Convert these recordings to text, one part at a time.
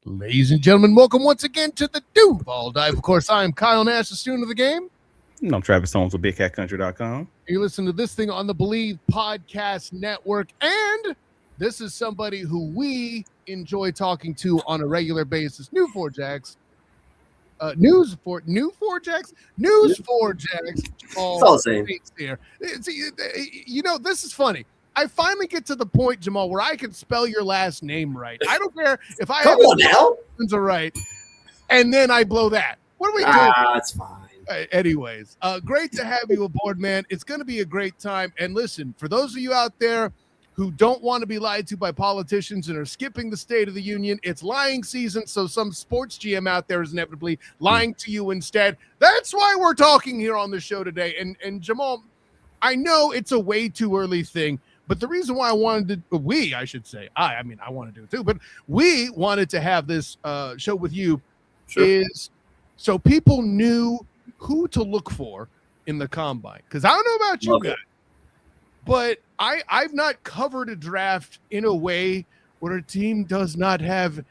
Ladies and gentlemen, welcome once again to the Duval Dive. Of course, I am Kyle Nash, the student of the game. And I'm Travis Holmes with BigCatCountry.com. You listen to this thing on the Believe Podcast Network, and this is somebody who we enjoy talking to on a regular basis. News 4Jax. Jamal Saint Cyr. You know, this is funny. I finally get to the point, Jamal, where I can spell your last name right. I don't care if I Come on now. Are right, and then I blow that. What are we doing? That's fine. Anyways, great to have you aboard, man. It's going to be a great time. And listen, for those of you out there who don't want to be lied to by politicians and are skipping the State of the Union, it's lying season, so some sports GM out there is inevitably lying to you instead. That's why we're talking here on the show today. And Jamal, I know it's a way too early thing, but the reason why I wanted to, I want to do it too, but we wanted to have this show with you is so people knew who to look for in the combine. Because I don't know about you guys, but I've not covered a draft in a way where a team does not have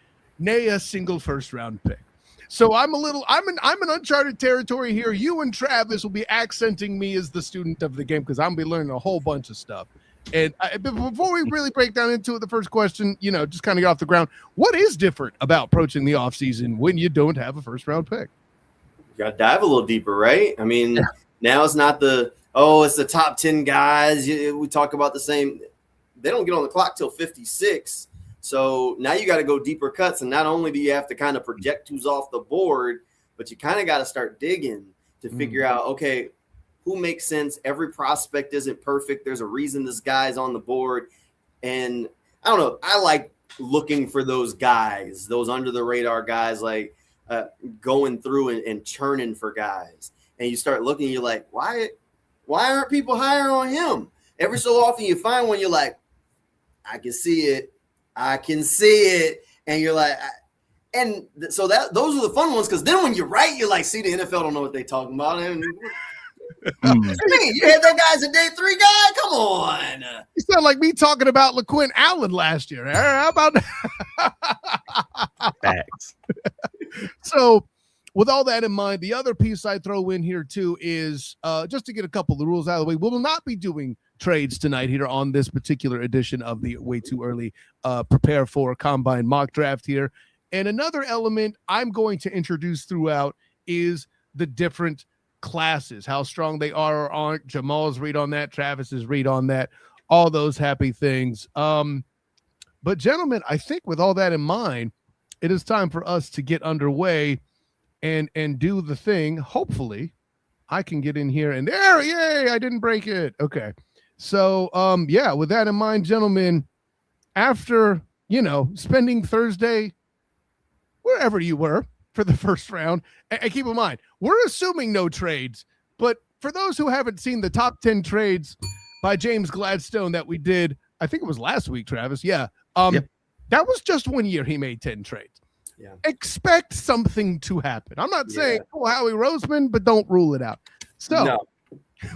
a single first round pick. So I'm in uncharted territory here. You and Travis will be accenting me as the student of the game because I'm gonna be learning a whole bunch of stuff. And before we really break down into it, the first question, just kind of get off the ground. What is different about approaching the offseason when you don't have a first round pick? You got to dive a little deeper, right? I mean, now it's not it's the top 10 guys. We talk about the same. They don't get on the clock till 56. So now you got to go deeper cuts. And not only do you have to kind of project who's off the board, but you kind of got to start digging to figure out, okay, who makes sense? Every prospect isn't perfect. There's a reason this guy's on the board. And I don't know. I like looking for those guys, those under the radar guys, like going through and churning for guys. And you start looking, you're like, why aren't people higher on him? Every so often you find one, you're like, I can see it. And you're like, so those are the fun ones. Cause then when you're right, you're like, see, the NFL don't know what they're talking about. And you had that guy's a day 3 guy. Come on. You sound like me talking about LaQuint Allen last year. How about Facts. So with all that in mind, the other piece I throw in here too is just to get a couple of the rules out of the way. We will not be doing trades tonight here on this particular edition of the Way Too Early Prepare for Combine Mock Draft here. And another element I'm going to introduce throughout is the different classes, how strong they are or aren't. Jamal's read on that, Travis's read on that, all those happy things. But gentlemen, I think with all that in mind, it is time for us to get underway and do the thing. Hopefully I can get in here and there, yay, I didn't break it. Okay. So with that in mind, gentlemen, after, spending Thursday, wherever you were for the first round, and keep in mind, we're assuming no trades, but for those who haven't seen the top 10 trades by James Gladstone that we did, I think it was last week, Travis. Yeah. That was just 1 year he made 10 trades. Yeah. Expect something to happen. I'm not saying Howie Roseman, but don't rule it out. So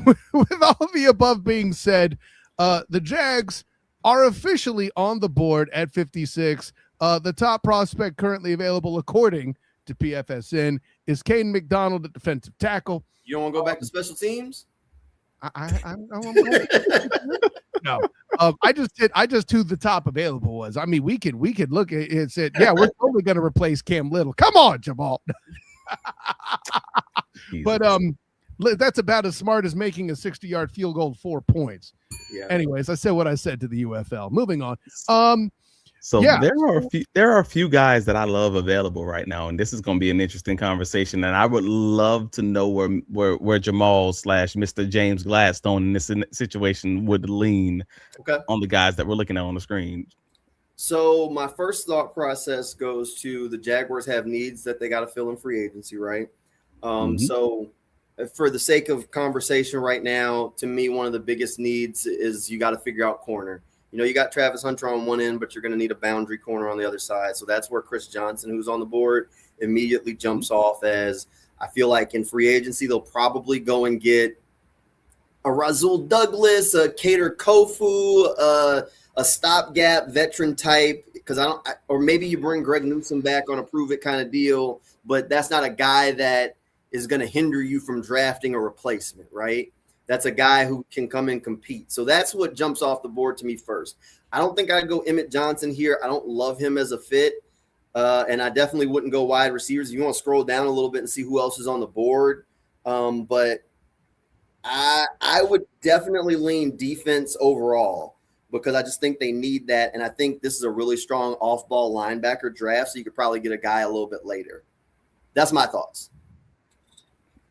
with all the above being said, the Jags are officially on the board at 56. The top prospect currently available, according to PFSN, is Caden McDonald at defensive tackle. You don't want to go back to special teams? No. I just who the top available was. I mean, we could look at it and said, we're totally going to replace Cam Little. Come on, Jamal. But that's about as smart as making a 60-yard field goal 4 points. Yeah. Anyways, I said what I said to the UFL. Moving on. There are a few guys that I love available right now, and this is going to be an interesting conversation. And I would love to know where Jamal / Mr. James Gladstone in this situation would lean on the guys that we're looking at on the screen. So my first thought process goes to the Jaguars have needs that they got to fill in free agency, right? So for the sake of conversation right now, to me, one of the biggest needs is you got to figure out corner. You got Travis Hunter on one end, but you're going to need a boundary corner on the other side. So that's where Chris Johnson, who's on the board, immediately jumps off as I feel like in free agency, they'll probably go and get a Rasul Douglas, a Kader Kofu, a stopgap veteran type because or maybe you bring Greg Newsome back on a prove it kind of deal, but that's not a guy that is going to hinder you from drafting a replacement, right? That's a guy who can come and compete. So that's what jumps off the board to me first. I don't think I'd go Emmett Johnson here. I don't love him as a fit. And I definitely wouldn't go wide receivers. You want to scroll down a little bit and see who else is on the board. But I would definitely lean defense overall because I just think they need that. And I think this is a really strong off-ball linebacker draft, so you could probably get a guy a little bit later. That's my thoughts.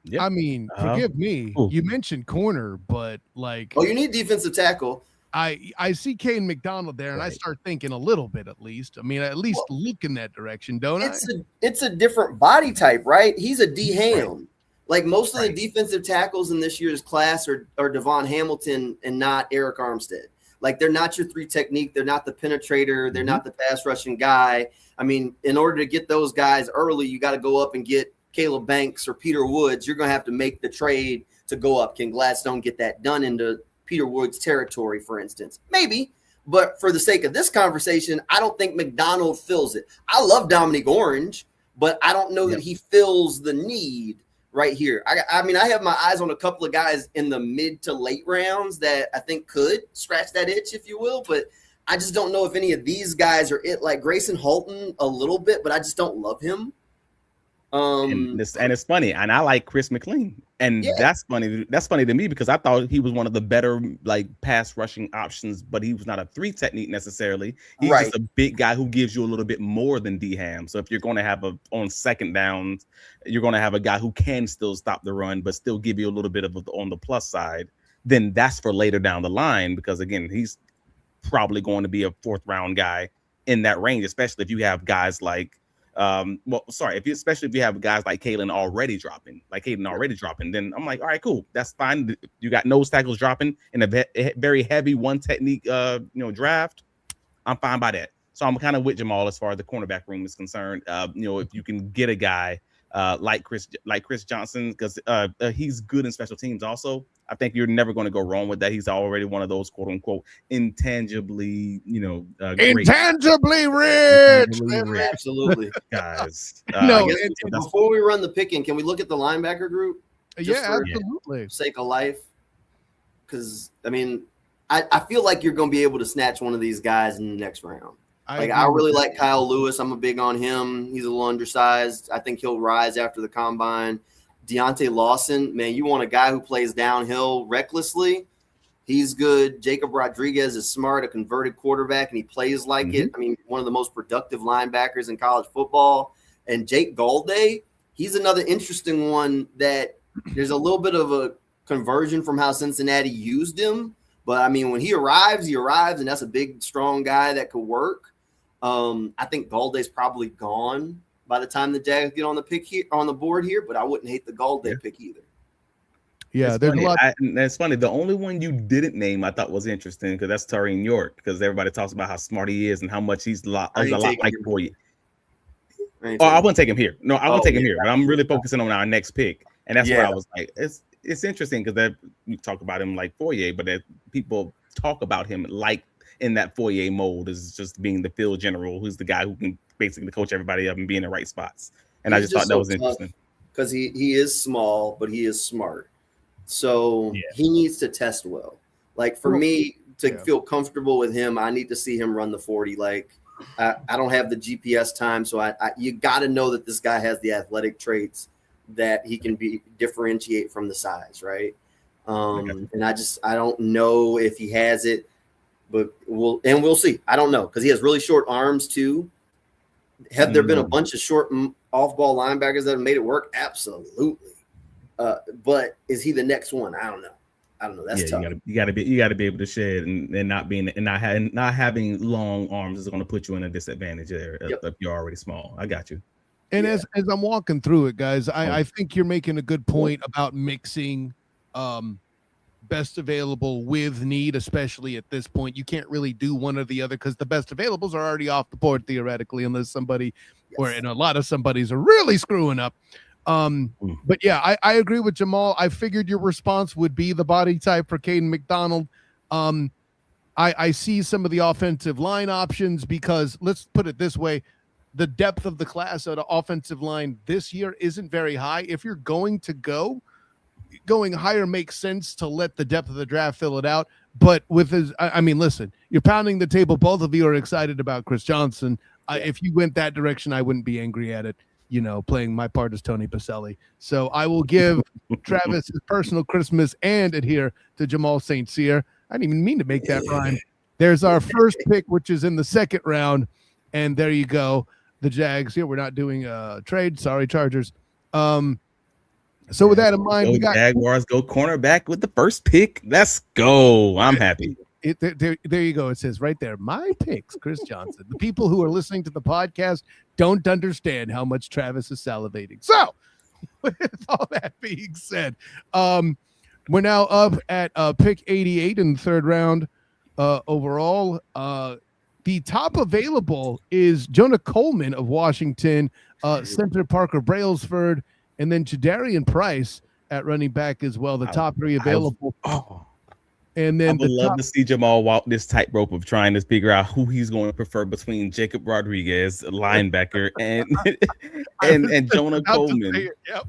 Yep. I mean, forgive me. Ooh. You mentioned corner, but like, you need defensive tackle. I see Kane McDonald there, and I start thinking a little bit at least. I mean, at least look in that direction, don't I? It's a different body type, right? He's a D-ham. Right. Like most of the defensive tackles in this year's class are Devon Hamilton and not Eric Armstead. Like they're not your three technique. They're not the penetrator. They're not the pass rushing guy. I mean, in order to get those guys early, you got to go up and get Caleb Banks or Peter Woods. You're going to have to make the trade to go up. Can Gladstone get that done into Peter Woods territory, for instance? Maybe, but for the sake of this conversation, I don't think McDonald fills it. I love Dominique Orange, but I don't know that he fills the need right here. I mean, I have my eyes on a couple of guys in the mid to late rounds that I think could scratch that itch, if you will, but I just don't know if any of these guys are it. Like Grayson Halton a little bit, but I just don't love him. And it's funny, and I like Chris McLean, and that's funny. That's funny to me because I thought he was one of the better like pass rushing options, but he was not a three technique necessarily. He's just a big guy who gives you a little bit more than D-Ham. So if you're going to have on second downs, you're going to have a guy who can still stop the run, but still give you a little bit of on the plus side. Then that's for later down the line because again, he's probably going to be a fourth round guy in that range, especially if you have guys like. Especially if you have guys like Caden already dropping, then I'm like, all right, cool, that's fine. You got nose tackles dropping in a very heavy one technique, draft. I'm fine by that. So I'm kind of with Jamal as far as the cornerback room is concerned. If you can get a guy like Chris Johnson, because he's good in special teams also. I think you're never going to go wrong with that. He's already one of those quote unquote intangibly, intangibly rich. Absolutely, guys. Before we run the picking, can we look at the linebacker group? Absolutely. For sake of life, because I mean, I feel like you're going to be able to snatch one of these guys in the next round. I really like Kyle Lewis. I'm a big on him. He's a little undersized. I think he'll rise after the combine. Deontay Lawson, man, you want a guy who plays downhill recklessly. He's good. Jacob Rodriguez is smart, a converted quarterback, and he plays like it. I mean, one of the most productive linebackers in college football. And Jake Galday, he's another interesting one that there's a little bit of a conversion from how Cincinnati used him. But, I mean, when he arrives, and that's a big, strong guy that could work. I think Galday's probably gone by the time the Jags get on the pick here on the board here, but I wouldn't hate the Galday pick either. Yeah, there's a lot. That's funny. The only one you didn't name I thought was interesting because that's Tariq York, because everybody talks about how smart he is and how much he's a lot like for you. I wouldn't take him here. No, I wouldn't take him here. But I'm really focusing on our next pick, and that's where I was like, it's interesting because you talk about him like Fourier, but people talk about him like in that Fourier mold is just being the field general, who's the guy who can basically coach everybody up and be in the right spots. And I just thought that was interesting because he is small, but he is smart. So he needs to test well. Like for me to feel comfortable with him, I need to see him run the 40. Like I don't have the GPS time. So you got to know that this guy has the athletic traits that he can differentiate from the size. Right. And I don't know if he has it, but we'll see. I don't know. Cause he has really short arms too. Have there been a bunch of short off-ball linebackers that have made it work? Absolutely. But is he the next one? I don't know. That's tough. You got to be able to shed and not having long arms is going to put you in a disadvantage there if you're already small. I got you. And as I'm walking through it, guys, I think you're making a good point about mixing best available with need, especially at this point. You can't really do one or the other because the best availables are already off the board theoretically, unless somebody and a lot of somebody's are really screwing up. But yeah, I agree with Jamal. I figured your response would be the body type for Caden McDonald. I see some of the offensive line options because let's put it this way. The depth of the class of the offensive line this year isn't very high. If you're going higher makes sense to let the depth of the draft fill it out. But with listen, you're pounding the table. Both of you are excited about Chris Johnson. If you went that direction, I wouldn't be angry at it, playing my part as Tony Pacelli. So I will give Travis his personal Christmas and adhere to Jamal St. Cyr. I didn't even mean to make that rhyme. There's our first pick, which is in the second round. And there you go. The Jags here. We're not doing a trade. Sorry, Chargers. So with that in mind, we got Jaguars go cornerback with the first pick. Let's go. I'm happy. There you go. It says right there, my picks, Chris Johnson. The people who are listening to the podcast don't understand how much Travis is salivating. So with all that being said, we're now up at pick 88 in the third round overall. The top available is Jonah Coleman of Washington, center Parker Brailsford, and then Jadarian Price at running back as well. The top three available. And then I would love to see Jamal walk this tightrope of trying to figure out who he's going to prefer betwing Jacob Rodriguez, linebacker, and Jonah Coleman. Yep.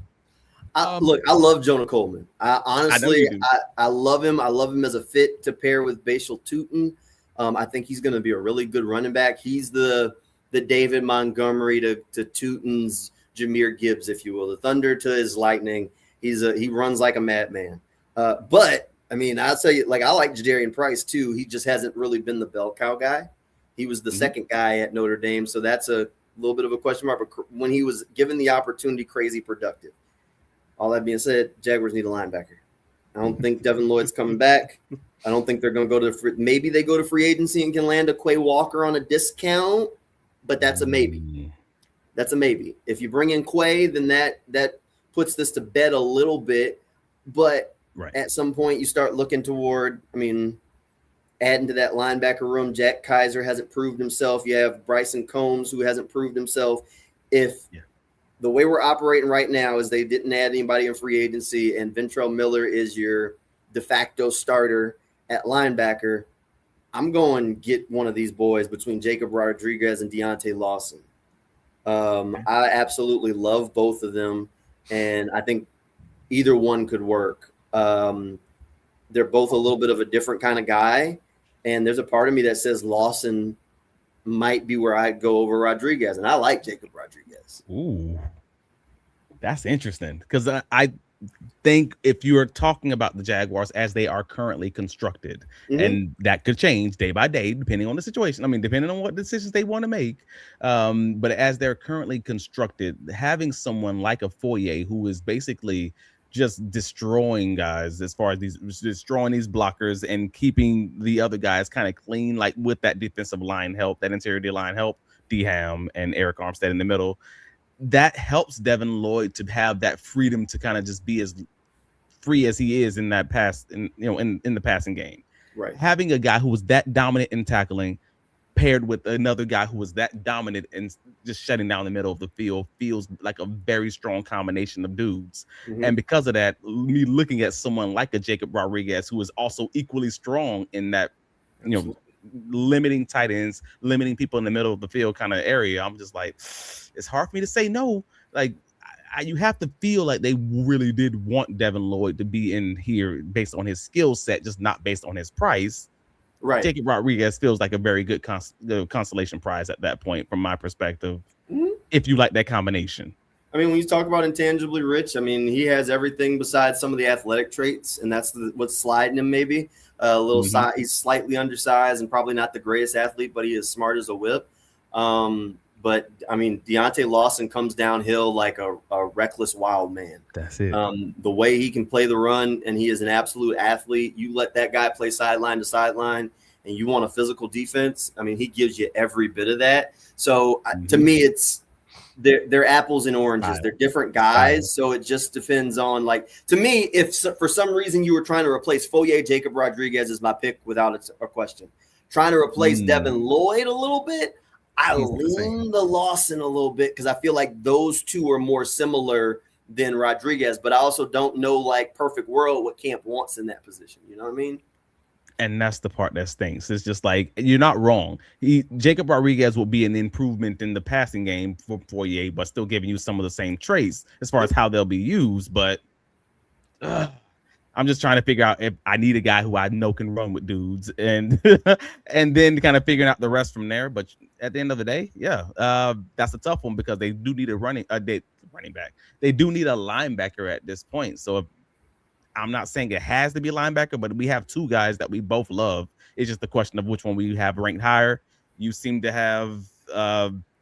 Look, I love Jonah Coleman. I love him. I love him as a fit to pair with Bashal Tutin. I think he's going to be a really good running back. He's the David Montgomery to Tutin's Jahmyr Gibbs, if you will. The thunder to his lightning. He runs like a madman. But I mean, I'll tell you, I like Jadarian Price too. He just hasn't really been the bell cow guy. He was the second guy at Notre Dame, so that's a little bit of a question mark. But when he was given the opportunity, crazy productive. All that being said, Jaguars need a linebacker. I don't think Devin Lloyd's coming back. I don't think they're going to go to maybe they go to free agency and can land a Quay Walker on a discount, but that's a maybe. That's a maybe. If you bring in Quay, then that puts this to bed a little bit, but at some point you start looking toward, adding to that linebacker room. Jack Kaiser hasn't proved himself. You have Bryson Combs, who hasn't proved himself. The way we're operating right now is they didn't add anybody in free agency, and Ventrell Miller is your de facto starter at linebacker, I'm going to get one of these boys between Jacob Rodriguez and Deontay Lawson. I absolutely love both of them, and I think either one could work. They're both a little bit of a different kind of guy, and there's a part of me that says Lawson might be where I'd go over Rodriguez, and I like Jacob Rodriguez. Ooh, that's interesting, because I think if you are talking about the Jaguars as they are currently constructed, and that could change day by day depending on the situation. Depending on what decisions they want to make. But as they're currently constructed, having someone like a Foye who is basically just destroying guys as far as destroying these blockers and keeping the other guys kind of clean, like with that defensive line help, that interior D line help, D-Ham and Eric Armstead in the middle, that helps Devin Lloyd to have that freedom to kind of just be as free as he is in that in the passing game. Right. Having a guy who was that dominant in tackling paired with another guy who was that dominant and just shutting down the middle of the field feels like a very strong combination of dudes. And because of that, me looking at someone like a Jacob Rodriguez, who is also equally strong in that, limiting tight ends, limiting people in the middle of the field kind of area, I'm just like, it's hard for me to say no. Like, you have to feel like they really did want Devin Lloyd to be in here based on his skill set, just not based on his price. Right. Jacob Rodriguez feels like a very good consolation prize at that point, from my perspective, if you like that combination. When you talk about intangibly rich, he has everything besides some of the athletic traits, and that's what's sliding him maybe. A little size, he's slightly undersized and probably not the greatest athlete, but he is smart as a whip. But Deontay Lawson comes downhill like a reckless wild man. That's it. The way he can play the run, and he is an absolute athlete. You let that guy play sideline to sideline, and you want a physical defense. He gives you every bit of that. So to me, it's they're apples and oranges. They're different guys. So it just depends on, to me, if for some reason you were trying to replace Foye, Jacob Rodriguez is my pick without a question. Trying to replace Devin Lloyd a little bit, I lean the Lawson a little bit because I feel like those two are more similar than Rodriguez, but I also don't know, perfect world, what Camp wants in that position. You know what I mean? And that's the part that stinks. It's just like, you're not wrong. Jacob Rodriguez will be an improvement in the passing game for Fourier, but still giving you some of the same traits as far as how they'll be used. But I'm just trying to figure out if I need a guy who I know can run with dudes, and and then kind of figuring out the rest from there. But at the end of the day, that's a tough one because they do need a running back. They do need a linebacker at this point. So if, I'm not saying it has to be a linebacker, but we have two guys that we both love. It's just the question of which one we have ranked higher. You seem to have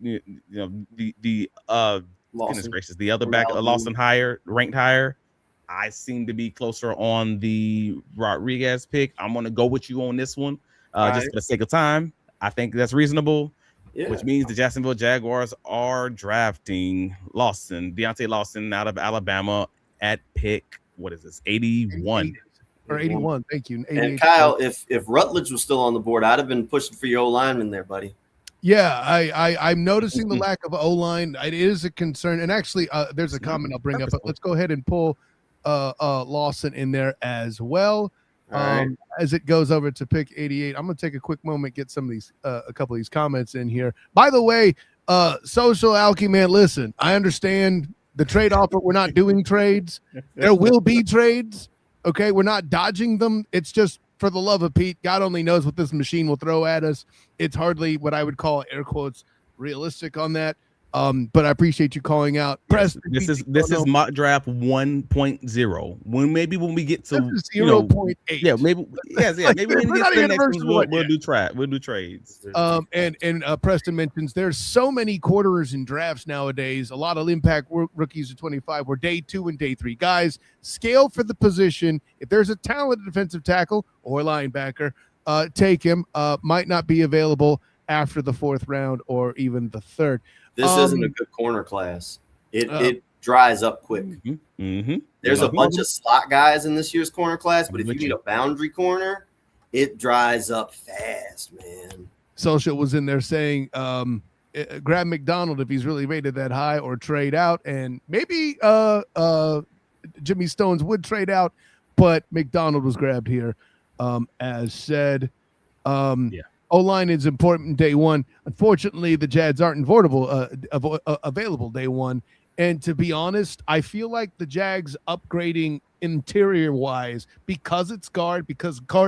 goodness gracious, the other back Lawson ranked higher. I seem to be closer on the Rodriguez pick. I'm going to go with you on this one, just for the sake of time. I think that's reasonable, which means the Jacksonville Jaguars are drafting Deontay Lawson out of Alabama at pick. What is this? 81 or 81. Thank you. And Kyle, if Rutledge was still on the board, I'd have been pushing for your O-lineman there, buddy. Yeah, I'm noticing the lack of O-line. It is a concern. And actually, there's a comment I'll bring up, but let's go ahead and pull Lawson in there as well. As it goes over to pick 88. I'm going to take a quick moment, get some of these, a couple of these comments in here. By the way, Social Alky, man, listen, I understand the trade offer. We're not doing trades. There will be trades. Okay. We're not dodging them. It's just for the love of Pete. God only knows what this machine will throw at us. It's hardly what I would call air quotes realistic on that. But I appreciate you calling out. Yes, this is mock draft 1.0. When we get to 0.8, maybe maybe when we get to the next one, we'll do trades. And Preston mentions there's so many quarters in drafts nowadays. A lot of impact rookies at 25 were day 2 and day 3 guys. Scale for the position. If there's a talented defensive tackle or linebacker, take him. Might not be available after the 4th round or even the 3rd. This isn't a good corner class. It dries up quick. There's a bunch of slot guys in this year's corner class, but if you need a boundary corner, it dries up fast, man. Social was in there saying, grab McDonald if he's really rated that high, or trade out. And maybe Jimmy Stones would trade out, but McDonald was grabbed here, as said. O-line is important day 1. Unfortunately, the Jads aren't available day 1. And to be honest, I feel like the Jags upgrading interior-wise, because guard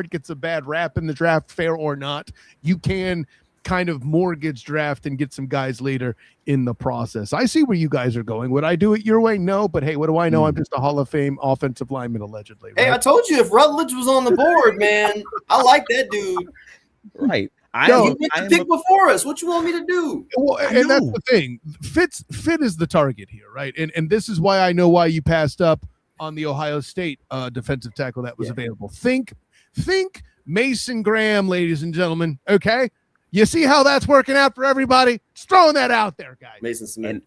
gets a bad rap in the draft, fair or not, you can kind of mortgage draft and get some guys later in the process. I see where you guys are going. Would I do it your way? No, but hey, what do I know? I'm just a Hall of Fame offensive lineman, allegedly. Right? Hey, I told you if Rutledge was on the board, man, I like that dude. Right. He went to pick before us. What you want me to do? Well, and that's the thing. Fit is the target here, right? And this is why I know why you passed up on the Ohio State defensive tackle that was available. Think Mason Graham, ladies and gentlemen. Okay, you see how that's working out for everybody? Just throwing that out there, guys. Mason Smith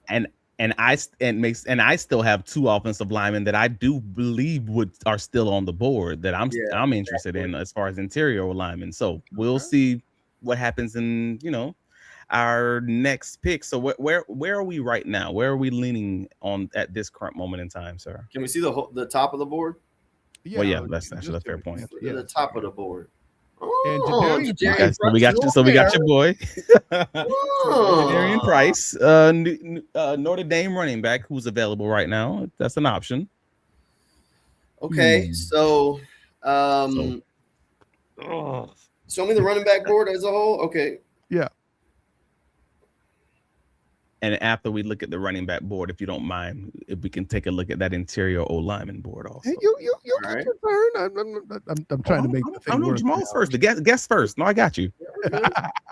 and I still have 2 offensive linemen that I do believe are still on the board that I'm interested in as far as interior linemen. So we'll see what happens in our next pick. So where are we right now? Where are we leaning on at this current moment in time, sir? Can we see the top of the board? That's actually a fair point. The top of the board. We got your boy, Darian Price, Notre Dame running back who's available right now. That's an option. Okay, so show me the running back board as a whole. Okay. Yeah. And after we look at the running back board, if you don't mind, if we can take a look at that interior O-lineman board also. Hey, you get your turn. I'm trying to make the thing work. Jamal's first. The guest first. No, I got you.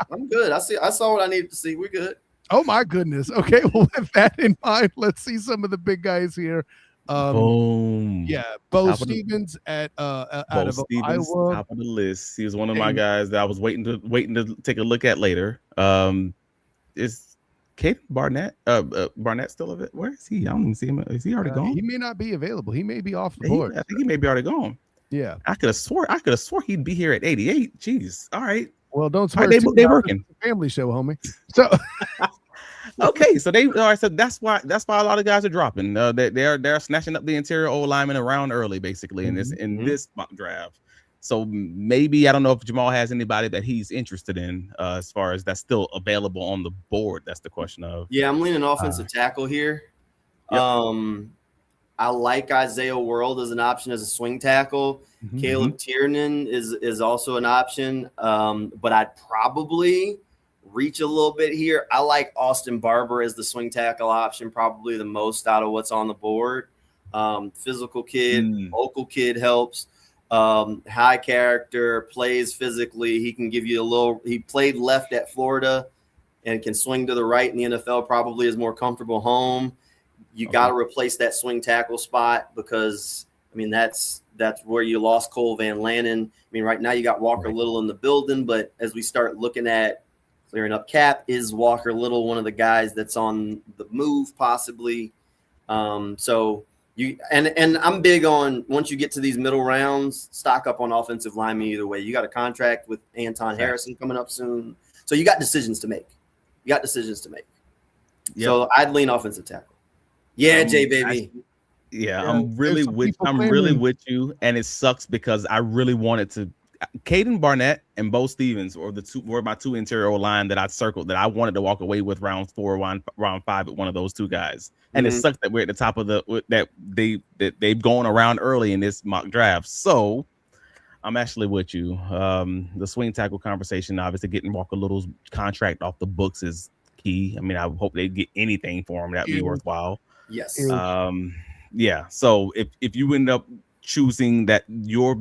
I'm good. I saw what I needed to see. We're good. Oh my goodness. Okay. Well, with that in mind, let's see some of the big guys here. Boom. Yeah, Bo Stevens out of Iowa. Top of the list. He was one of my guys that I was waiting to take a look at later. Is Caden Barnett still of it? Where is he? I don't even see him. Is he already gone? He may not be available. He may be off the board. I think he may be already gone. Yeah. I could have swore he'd be here at 88. Jeez. All right. Well, don't swear. Right, they working. Family show, homie. So okay, so so that's why a lot of guys are dropping. They're snatching up the interior O lineman around early, basically in this mock draft. So maybe, I don't know if Jamal has anybody that he's interested in as far as that's still available on the board. That's the question of. Yeah, I'm leaning offensive tackle here. Yep. I like Isaiah World as an option as a swing tackle. Mhm. Caleb Tiernan is also an option, but I'd probably reach a little bit here. I like Austin Barber as the swing tackle option, probably the most out of what's on the board. Physical kid, local kid helps. High character, plays physically. He can give you a little. He played left at Florida and can swing to the right in the NFL. Probably is more comfortable home. You got to replace that swing tackle spot because, I mean, that's where you lost Cole Van Lanen. I mean, right now you got Walker Little in the building, but as we start looking at clearing up cap, is Walker Little one of the guys that's on the move possibly? So you and I'm big on, once you get to these middle rounds, stock up on offensive linemen either way. You got a contract with Anton Harrison coming up soon. So you got decisions to make. Yep. So I'd lean offensive tackle. Yeah, Jay, baby. I'm really with you, and it sucks because I really wanted to. Caden Barnett and Bo Stevens were my two interior line that I circled that I wanted to walk away with round 4, round 5 with one of those two guys. And it sucks that we're at the top of that they've gone around early in this mock draft. So I'm actually with you. The swing tackle conversation, obviously getting Walker Little's contract off the books is key. I mean, I hope they get anything for him that'd be worthwhile. Yes. So if you end up choosing that your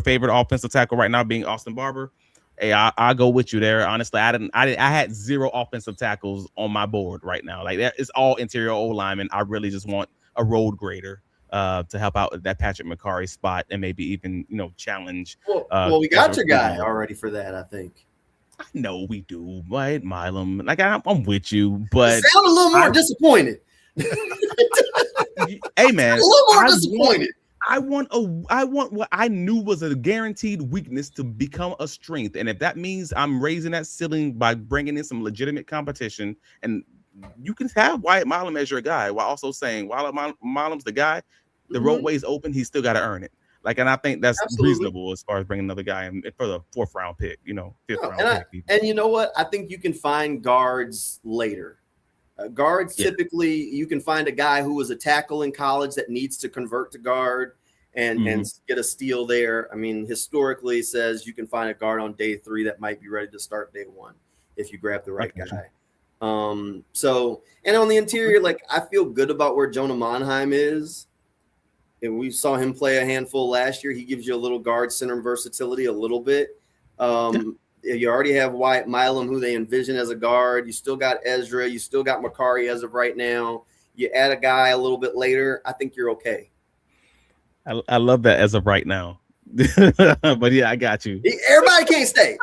favorite offensive tackle right now being Austin Barber, hey, I'll go with you there. Honestly, I had 0 offensive tackles on my board right now. Like, that is all interior O linemen. I really just want a road grader to help out with that Patrick McCarry spot and maybe even challenge. Well, we got your guy already for that, I think. I know we do, right, Milam? Like, I'm with you, but you sound a little more disappointed. Hey, man, a little more disappointed. I want what I knew was a guaranteed weakness to become a strength, and if that means I'm raising that ceiling by bringing in some legitimate competition, and you can have Wyatt Milam as your guy while also saying while Milam's the guy, the roadway's open, he's still got to earn it. Like, and I think that's reasonable as far as bringing another guy in for the 4th round pick, 5th round pick. And you know what? I think you can find guards later. Guards, typically, you can find a guy who was a tackle in college that needs to convert to guard and get a steal there. I mean, historically, it says you can find a guard on day 3 that might be ready to start day 1 if you grab the right guy. So, and on the interior, like, I feel good about where Jonah Monheim is. And we saw him play a handful last year. He gives you a little guard center versatility a little bit. You already have Wyatt Milam, who they envision as a guard. You still got Ezra. You still got McCarry as of right now. You add a guy a little bit later, I think you're okay. I love that as of right now. But yeah, I got you. Everybody can't stay.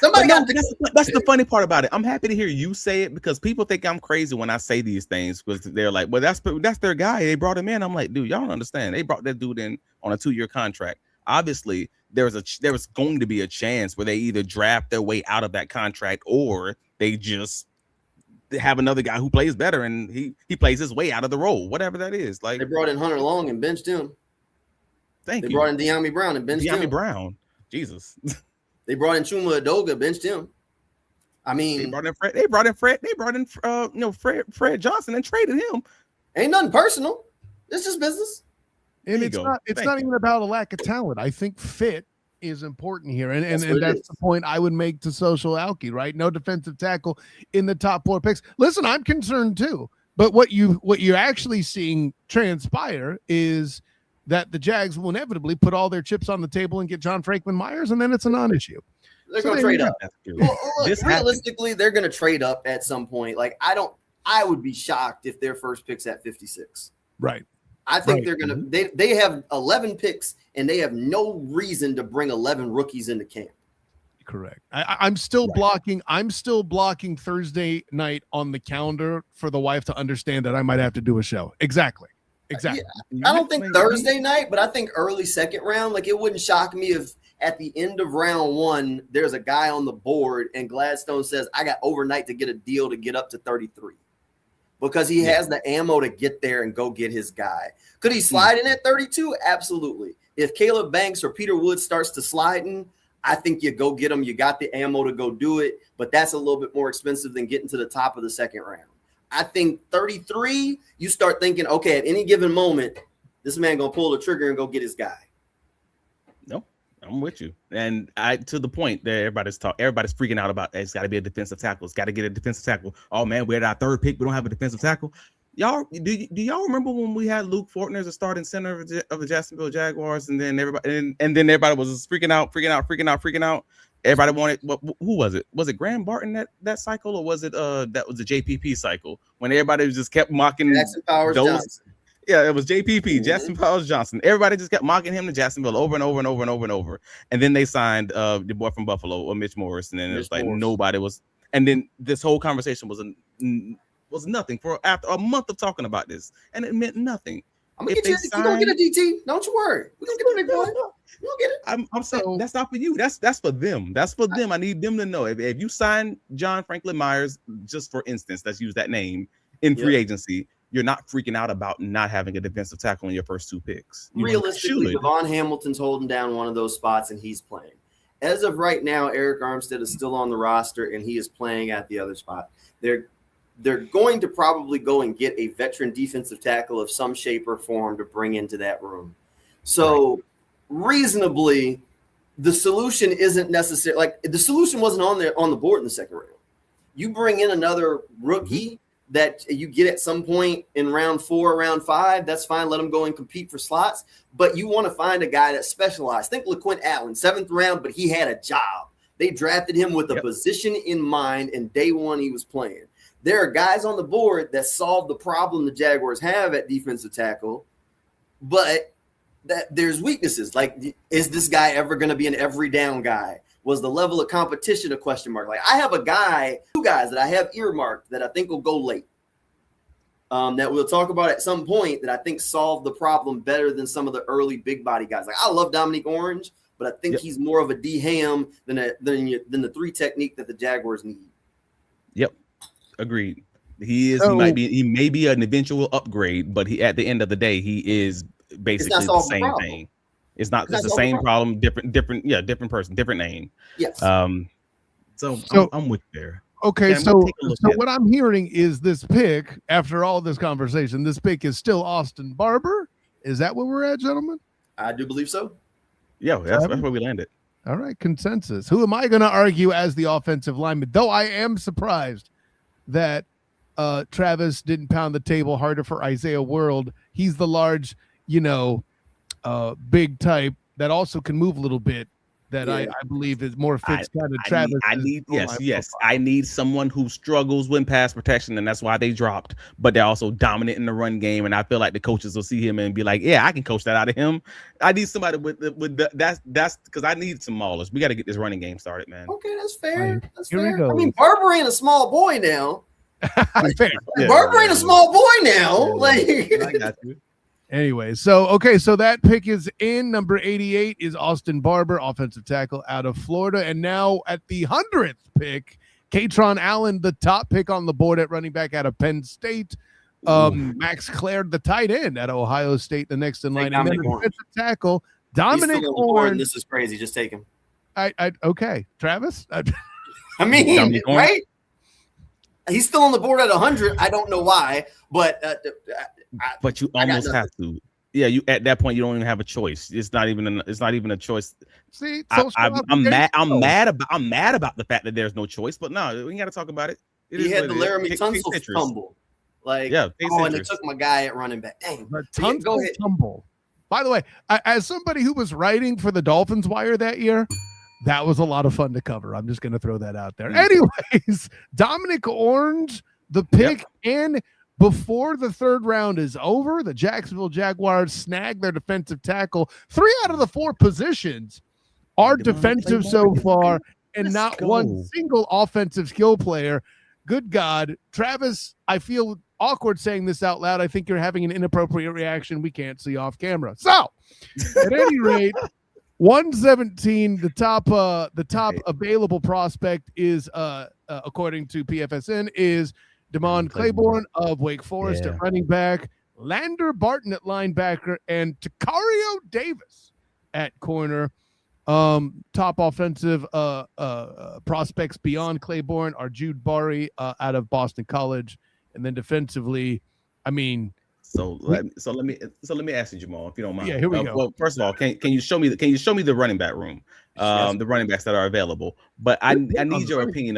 Somebody got that's the funny part about it. I'm happy to hear you say it because people think I'm crazy when I say these things because they're like, well, that's their guy. They brought him in. I'm like, dude, y'all don't understand. They brought that dude in on a 2-year contract. Obviously, there was going to be a chance where they either draft their way out of that contract or they just have another guy who plays better and he plays his way out of the role, whatever that is. Like, they brought in Hunter Long and benched him. They brought in De'Ami Brown and benched him. De'Ami Brown, Jesus. They brought in Chuma Edoga, benched him. I mean, they brought in Fred Johnson and traded him. Ain't nothing personal. It's just business. And it's not even about a lack of talent. I think fit is important here. And that's the point I would make to Social Alki, right? No defensive tackle in the top 4 picks. Listen, I'm concerned too. But what you're actually seeing transpire is that the Jags will inevitably put all their chips on the table and get John Franklin Myers, and then it's a non-issue. They're going to trade up. Well, realistically, they're going to trade up at some point. Like, I would be shocked if their first pick's at 56. Right. I think they're going to they have 11 picks, and they have no reason to bring 11 rookies into camp. Correct. I'm still blocking. I'm still blocking Thursday night on the calendar for the wife to understand that I might have to do a show. Exactly. Yeah, I don't think Thursday night, but I think early 2nd round. Like, it wouldn't shock me if at the end of round 1, there's a guy on the board and Gladstone says, I got overnight to get a deal to get up to 33 because he has the ammo to get there and go get his guy. Could he slide in at 32? Absolutely. If Caleb Banks or Peter Woods starts to sliding, I think you go get them. You got the ammo to go do it, but that's a little bit more expensive than getting to the top of the second round. I think 33, you start thinking, okay, at any given moment, this man going to pull the trigger and go get his guy. No, I'm with you. And to the point that everybody's freaking out about, it's got to be a defensive tackle. It's got to get a defensive tackle. Oh man, we're at our third pick. We don't have a defensive tackle. Y'all, do y'all remember when we had Luke Fortner as a starting center of the Jacksonville Jaguars, and then everybody and then everybody was freaking out. Everybody wanted, who was it? Was it Graham Barton that cycle, or was it that was the JPP cycle when everybody just kept mocking Jackson Powers Johnson? Yeah, it was JPP, Jackson Powers Johnson. Everybody just kept mocking him to Jacksonville over and over and over and over and over. And then they signed the boy from Buffalo, or Mitch Morris, and then it was like nobody was. And then this whole conversation was nothing for after a month of talking about this, and it meant nothing. I'm gonna get you. You're gonna get a DT. Don't you worry. We're gonna get a big boy. You'll get it. I'm saying that's not for you. That's for them. That's for them. I need them to know if you sign John Franklin Myers, just for instance, let's use that name in free agency, you're not freaking out about not having a defensive tackle in your first two picks. Realistically, Devon Hamilton's holding down one of those spots, and he's playing. As of right now, Eric Armstead is still on the roster, and he is playing at the other spot. They're going to probably go and get a veteran defensive tackle of some shape or form to bring into that room. So reasonably, the solution isn't necessarily like the solution wasn't on the board in the second round. You bring in another rookie that you get at some point in round 4, round 5, that's fine. Let him go and compete for slots. But you want to find a guy that's specialized. Think LaQuint Allen, 7th round, but he had a job. They drafted him with a position in mind, and day one he was playing. There are guys on the board that solve the problem the Jaguars have at defensive tackle, but that there's weaknesses. Like, is this guy ever going to be an every down guy? Was the level of competition a question mark? Like, I have two guys that I have earmarked that I think will go late, that we'll talk about at some point, that I think solve the problem better than some of the early big body guys. Like, I love Dominique Orange, but I think he's more of a D-ham than the 3 technique that the Jaguars need. Yep. Agreed. He may be an eventual upgrade, but at the end of the day, he is basically the same thing. It's the same problem, different person, different name. Yes. So I'm with you there. Okay, so what I'm hearing is this pick, after all this conversation, this pick is still Austin Barber. Is that where we're at, gentlemen? I do believe so. Yeah, that's where we landed. All right, consensus. Who am I going to argue as the offensive lineman? Though I am surprised that Travis didn't pound the table harder for Isaiah World. He's the large, big type that also can move a little bit. That I believe is more fits kind of Travis. I need someone who struggles with pass protection, and that's why they dropped. But they're also dominant in the run game, and I feel like the coaches will see him and be like, "Yeah, I can coach that out of him." I need somebody with that's because I need some maulers. We got to get this running game started, man. Okay, that's fair. Right. That's Here fair. we go. I mean, Barber ain't a small boy now. Fair. Barber ain't a small boy now. I got you. Anyway, so that pick is in. Number 88 is Austin Barber, offensive tackle out of Florida. And now at the 100th pick, Katron Allen, the top pick on the board at running back out of Penn State. Max Clare, the tight end at Ohio State, the next in line. And then defensive tackle, Dominic Horn. This is crazy. Just take him. Okay. Travis? I mean, right? He's still on the board at 100. I don't know why, but but you almost have to. Yeah, you at that point you don't even have a choice. It's not even a choice. See, I'm mad about the fact that there's no choice. But no, we got to talk about it. He had the Laramie Tunsil tumble. Like, and they took my guy at running back. Dang, go ahead. Tumble. By the way, as somebody who was writing for the Dolphins Wire that year, that was a lot of fun to cover. I'm just going to throw that out there. Anyways, Dominic Orange, the pick in. Before the third round is over, the Jacksonville Jaguars snag their defensive tackle. 3 out of the 4 positions are defensive so far, and not one single offensive skill player. Good God. Travis, I feel awkward saying this out loud. I think you're having an inappropriate reaction we can't see off camera. So, at any rate, 117, the top available prospect is, according to PFSN, is Damon Claiborne of Wake Forest at running back, Lander Barton at linebacker, and Takario Davis at corner. Top offensive prospects beyond Claiborne are Jude Barry out of Boston College, and then defensively, I mean. So let me ask you, Jamal, if you don't mind. Yeah, here we go. Well, first of all, can you show me the running back room, the running backs that are available? But I need your opinion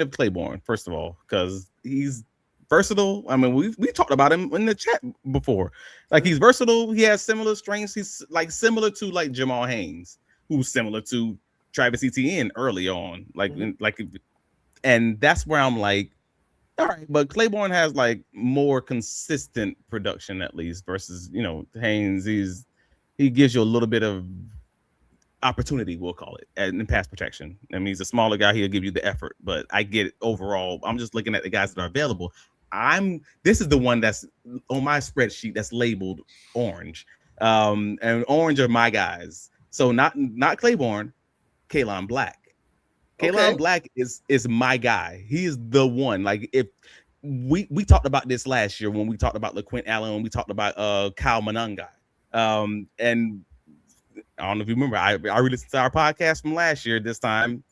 of Claiborne first of all, because he's versatile. I mean, we talked about him in the chat before. Like, he's versatile. He has similar strengths. He's like similar to like Jamal Haynes, who's similar to Travis Etienne early on. And that's where I'm like, all right, but Claiborne has like more consistent production at least versus, Haynes. He gives you a little bit of opportunity, we'll call it, in pass protection. I mean, he's a smaller guy. He'll give you the effort, but I get it overall. I'm just looking at the guys that are available. This is the one that's on my spreadsheet that's labeled orange. And orange are my guys. So not Claiborne, Kalon Black. Kalon Black is my guy. He is the one. Like, if we talked about this last year when we talked about LaQuint Allen, when we talked about Kyle Monangai. And I don't know if you remember, I re-listened to our podcast from last year, this time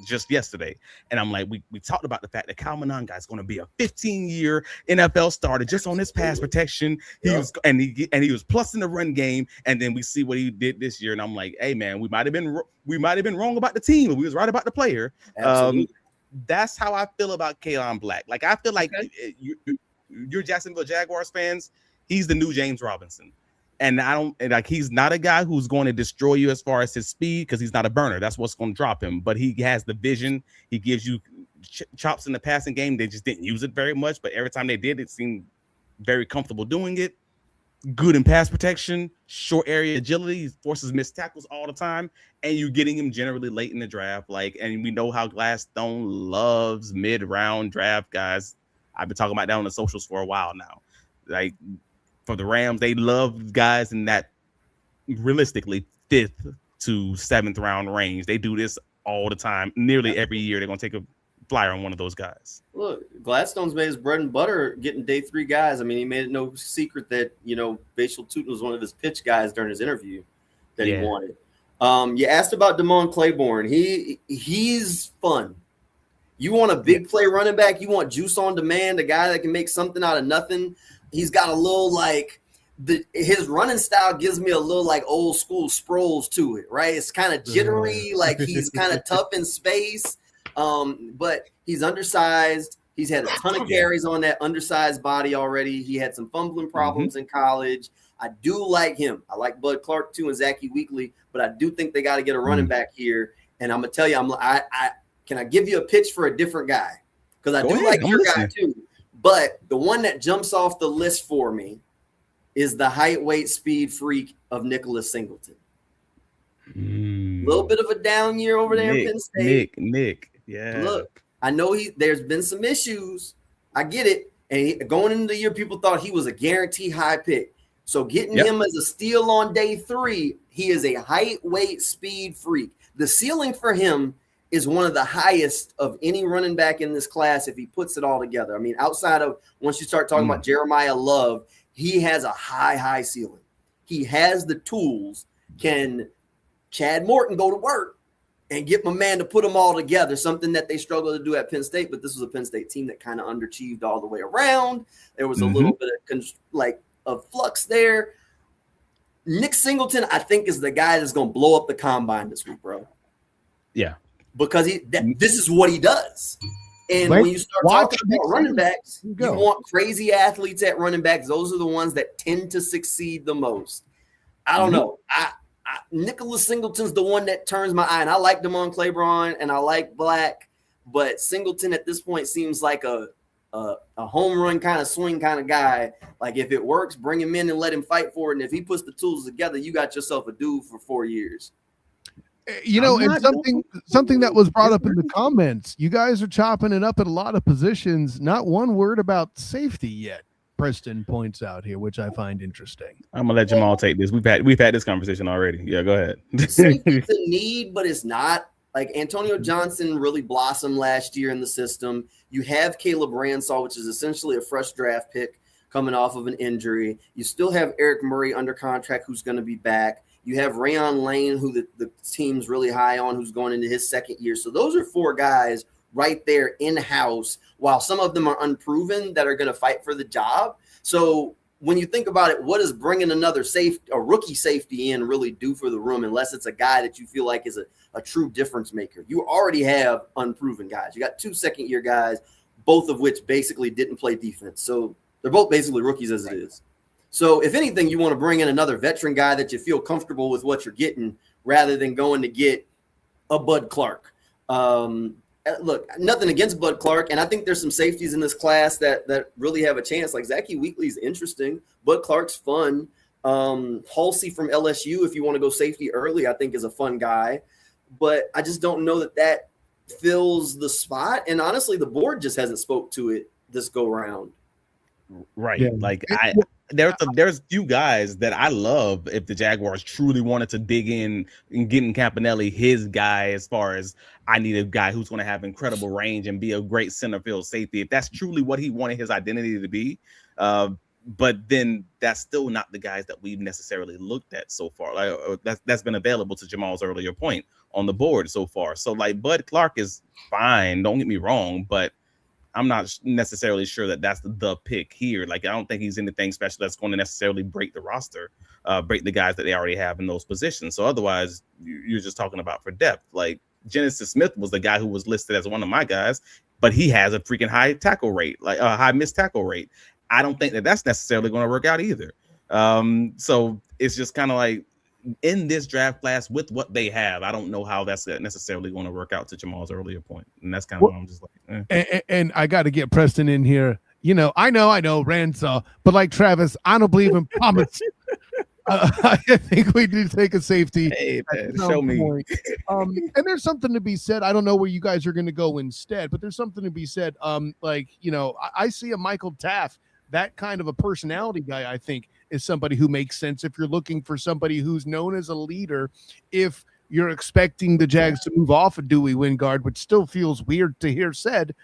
just yesterday, and I'm like, we talked about the fact that Kyle Monangai is going to be a 15-year NFL starter just on his pass protection. He was plus in the run game, and then we see what he did this year, and I'm like, hey man, we might have been wrong about the team, but we was right about the player. That's how I feel about Kalon Black. Like, I feel like you're Jacksonville Jaguars fans. He's the new James Robinson. And he's not a guy who's going to destroy you as far as his speed, because he's not a burner. That's what's going to drop him. But he has the vision. He gives you chops in the passing game. They just didn't use it very much, but every time they did, it seemed very comfortable doing it. Good in pass protection, short area agility. He forces missed tackles all the time, and you're getting him generally late in the draft. And we know how Gladstone loves mid-round draft guys. I've been talking about that on the socials for a while now. Like, for the Rams, they love guys in that realistically 5th to 7th round range. They do this all the time. Nearly every year, they're going to take a flyer on one of those guys. Look, Gladstone's made his bread and butter getting day 3 guys. I mean, he made it no secret that, Bashal Tootin was one of his pitch guys during his interview that he wanted. You asked about Damon Claiborne. He's fun. You want a big play running back? You want juice on demand, a guy that can make something out of nothing? He's got a little his running style gives me a little like old school Sproles to it, right? It's kind of jittery, like he's kind of tough in space, but he's undersized. He's had a ton of carries on that undersized body already. He had some fumbling problems in college. I do like him. I like Bud Clark too and Zachy Weekly, but I do think they got to get a running back here. And I'm gonna tell you, can I give you a pitch for a different guy? Because I do like your guy too. But the one that jumps off the list for me is the height, weight, speed freak of Nicholas Singleton. A little bit of a down year over there in Penn State. Nick. Yeah. Look, I know there's been some issues. I get it. And going into the year, people thought he was a guaranteed high pick. So getting him as a steal on day 3, he is a height, weight, speed freak. The ceiling for him is one of the highest of any running back in this class if he puts it all together. I mean, outside of once you start talking about Jeremiah Love, he has a high ceiling. He has the tools. Can Chad Morton go to work and get my man to put them all together, something that they struggled to do at Penn State, but this was a Penn State team that kind of underachieved all the way around. There was a little bit of flux there. Nick Singleton, I think, is the guy that's going to blow up the combine this week, bro. Yeah. Because this is what he does. And when you start talking about running backs, you want crazy athletes at running backs. Those are the ones that tend to succeed the most. I don't know. Nicholas Singleton's the one that turns my eye. And I like Damon Claiborne and I like Black. But Singleton at this point seems like a home run kind of swing kind of guy. Like, if it works, bring him in and let him fight for it. And if he puts the tools together, you got yourself a dude for 4 years. And something that was brought up in the comments, you guys are chopping it up at a lot of positions. Not one word about safety yet. Preston points out here, which I find interesting. I'm gonna let Jamal take this. We've had this conversation already. Yeah, go ahead. Safety's a need, but it's not. Like, Antonio Johnson really blossomed last year in the system. You have Caleb Ransall, which is essentially a fresh draft pick coming off of an injury. You still have Eric Murray under contract, who's going to be back. You have Rayon Lane, who the team's really high on, who's going into his second year. So those are 4 guys right there in-house, while some of them are unproven that are going to fight for the job. So when you think about it, what does bringing a rookie safety in really do for the room, unless it's a guy that you feel like is a true difference maker? You already have unproven guys. You got 2 second-year guys, both of which basically didn't play defense. So they're both basically rookies as it is. So if anything, you want to bring in another veteran guy that you feel comfortable with what you're getting, rather than going to get a Bud Clark. Look, nothing against Bud Clark, and I think there's some safeties in this class that really have a chance. Like Zachy Wheatley's interesting. Bud Clark's fun. Halsey from LSU, if you want to go safety early, I think is a fun guy. But I just don't know that fills the spot. And honestly, the board just hasn't spoke to it this go round. Right. Yeah. Like there's few guys that I love if the Jaguars truly wanted to dig in and get in Campanelli, his guy, as far as I need a guy who's going to have incredible range and be a great center field safety. If that's truly what he wanted his identity to be, but then that's still not the guys that we've necessarily looked at so far. Like that's been available, to Jamal's earlier point, on the board so far. So like Bud Clark is fine, don't get me wrong, but I'm not necessarily sure that that's the pick here. Like, I don't think he's anything special that's going to necessarily break the roster, break the guys that they already have in those positions. So otherwise, you're just talking about for depth. Like, Genesis Smith was the guy who was listed as one of my guys, but he has a freaking high tackle rate, like a high missed tackle rate. I don't think that that's necessarily going to work out either. So it's just kind of like, in this draft class with what they have, I don't know how that's necessarily going to work out, to Jamal's earlier point. And that's kind of what I'm just like, and I got to get Preston in here. You know, I know Ransaw, but like Travis, I don't believe in promise. I think we do take a safety. Hey, man, show me. And there's something to be said. I don't know where you guys are going to go instead, but there's something to be said. Like, you know, I see a Michael Taff, that kind of a personality guy, I think, is somebody who makes sense if you're looking for somebody who's known as a leader. If you're expecting the Jags to move off of Dewey Wingard, which still feels weird to hear said,